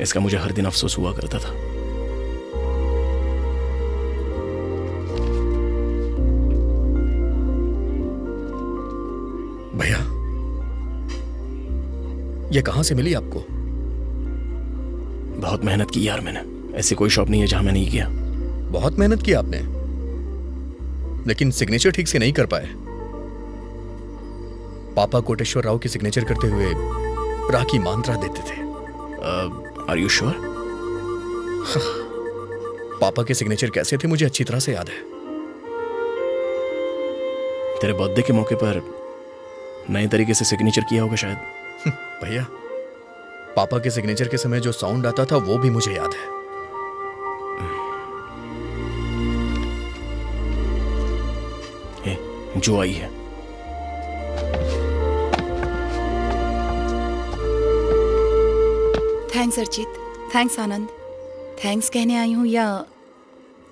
इसका मुझे हर दिन अफसोस हुआ करता था। भैया, ये कहां से मिली आपको? बहुत मेहनत की यार मैंने। ऐसी कोई शॉप नहीं है जहां मैं नहीं किया। बहुत मेहनत की आपने, लेकिन सिग्नेचर ठीक से नहीं कर पाए। पापा कोटेश्वर राव की सिग्नेचर करते हुए राखी मांत्रा देते थे। Are you sure? पापा के सिग्नेचर कैसे थे मुझे अच्छी तरह से याद है। तेरे बर्थडे के मौके पर नए तरीके से सिग्नेचर किया होगा शायद। भैया, पापा के सिग्नेचर के समय जो साउंड आता था वो भी मुझे याद है। जो आई है। थैंक्स अर्चित, थैंक्स आनंद। थैंक्स कहने आई हूँ या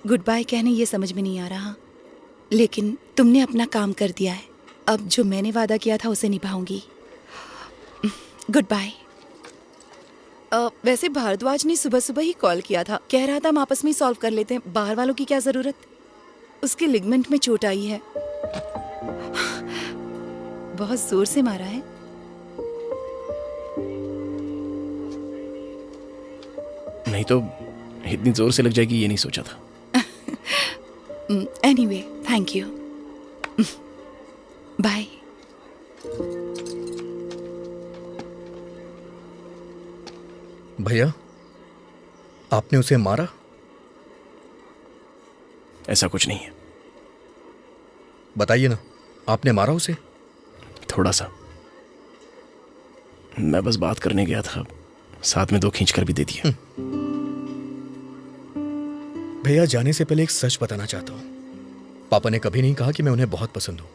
गुड बाय कहने, ये समझ में नहीं आ रहा। लेकिन तुमने अपना काम कर दिया है। अब जो मैंने वादा किया था उसे निभाऊंगी। Good bye. वैसे भारद्वाज ने सुबह सुबह ही कॉल किया था, कह रहा था हम आपस में ही सॉल्व कर लेते हैं, बाहर वालों की क्या जरूरत। उसके लिगमेंट में चोट आई है, बहुत जोर से मारा है। नहीं तो इतनी जोर से लग जाएगी ये नहीं सोचा था। Anyway, thank you. बाय। भैया, आपने उसे मारा? ऐसा कुछ नहीं है। बताइए ना, आपने मारा उसे? थोड़ा सा। मैं बस बात करने गया था, साथ में 2 खींच कर भी दे दिया। भैया, जाने से पहले एक सच बताना चाहता हूं। पापा ने कभी नहीं कहा कि मैं उन्हें बहुत पसंद हूं।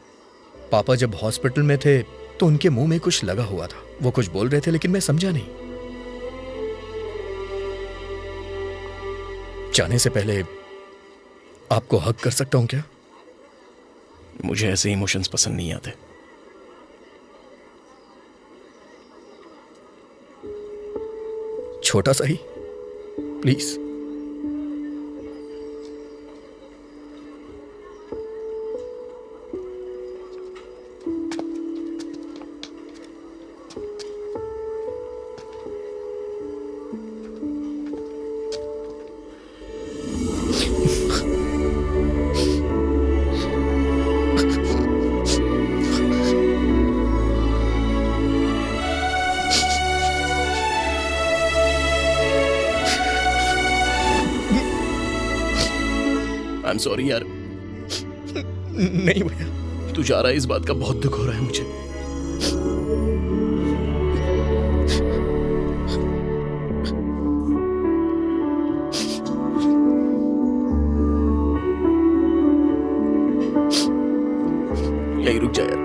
पापा जब हॉस्पिटल में थे तो उनके मुंह में कुछ लगा हुआ था। वो कुछ बोल रहे थे लेकिन मैं समझा नहीं। जाने से पहले आपको हक कर सकता हूं क्या? मुझे ऐसे इमोशंस पसंद नहीं आते। छोटा सा ही, प्लीज। आई एम सॉरी यार, नहीं भैया, तू जा रहा है इस बात का बहुत दुख हो रहा है मुझे। यही रुक जा यार।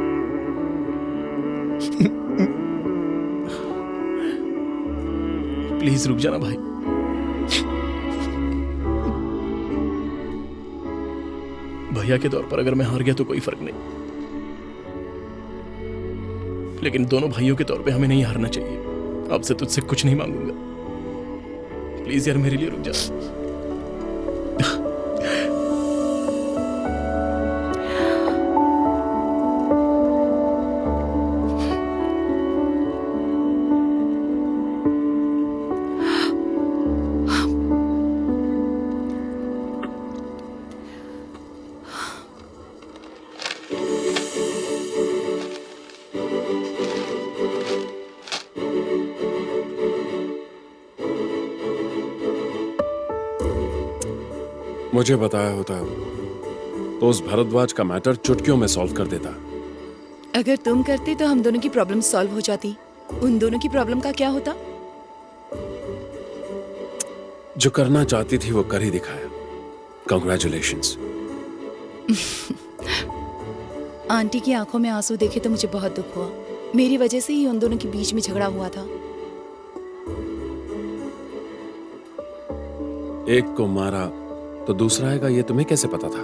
प्लीज रुक जाना भाई। भैया के तौर पर अगर मैं हार गया तो कोई फर्क नहीं, लेकिन दोनों भाइयों के तौर पे हमें नहीं हारना चाहिए। अब से तुझसे कुछ नहीं मांगूंगा, प्लीज यार मेरे लिए रुक जा। मुझे बताया होता तो उस भरद्वाज का मैटर चुटकियों में सॉल्व कर देता। अगर तुम करते तो हम दोनों की प्रॉब्लम सॉल्व हो जाती। उन दोनों की प्रॉब्लम का क्या होता? जो करना चाहती थी वो कर ही दिखाया। कांग्रेचुलेशंस। आंटी की आंखों में आंसू देखे तो मुझे बहुत दुख हुआ। मेरी वजह से ही उन दोनों के बीच में झगड़ा हुआ था। एक को मारा तो दूसरा आएगा, ये तुम्हें कैसे पता था?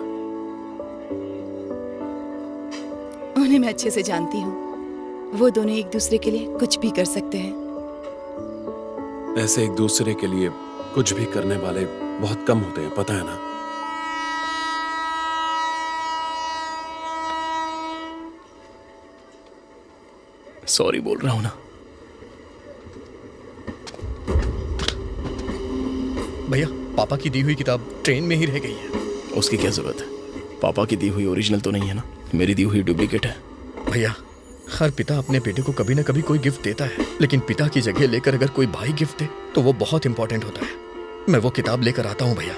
उन्हें मैं अच्छे से जानती हूँ। वो दोनों एक दूसरे के लिए कुछ भी कर सकते हैं। ऐसे एक दूसरे के लिए कुछ भी करने वाले बहुत कम होते हैं, पता है ना? सॉरी बोल रहा हूं ना। भैया, पापा की दी हुई किताब ट्रेन में ही रह गई है। उसकी क्या जरूरत है? पापा की दी हुई ओरिजिनल तो नहीं है ना, मेरी दी हुई डुप्लीकेट है। भैया, हर पिता अपने बेटे को कभी ना कभी कोई गिफ्ट देता है, लेकिन पिता की जगह लेकर अगर कोई भाई गिफ्ट दे तो वो बहुत इंपॉर्टेंट होता है। मैं वो किताब लेकर आता हूँ भैया।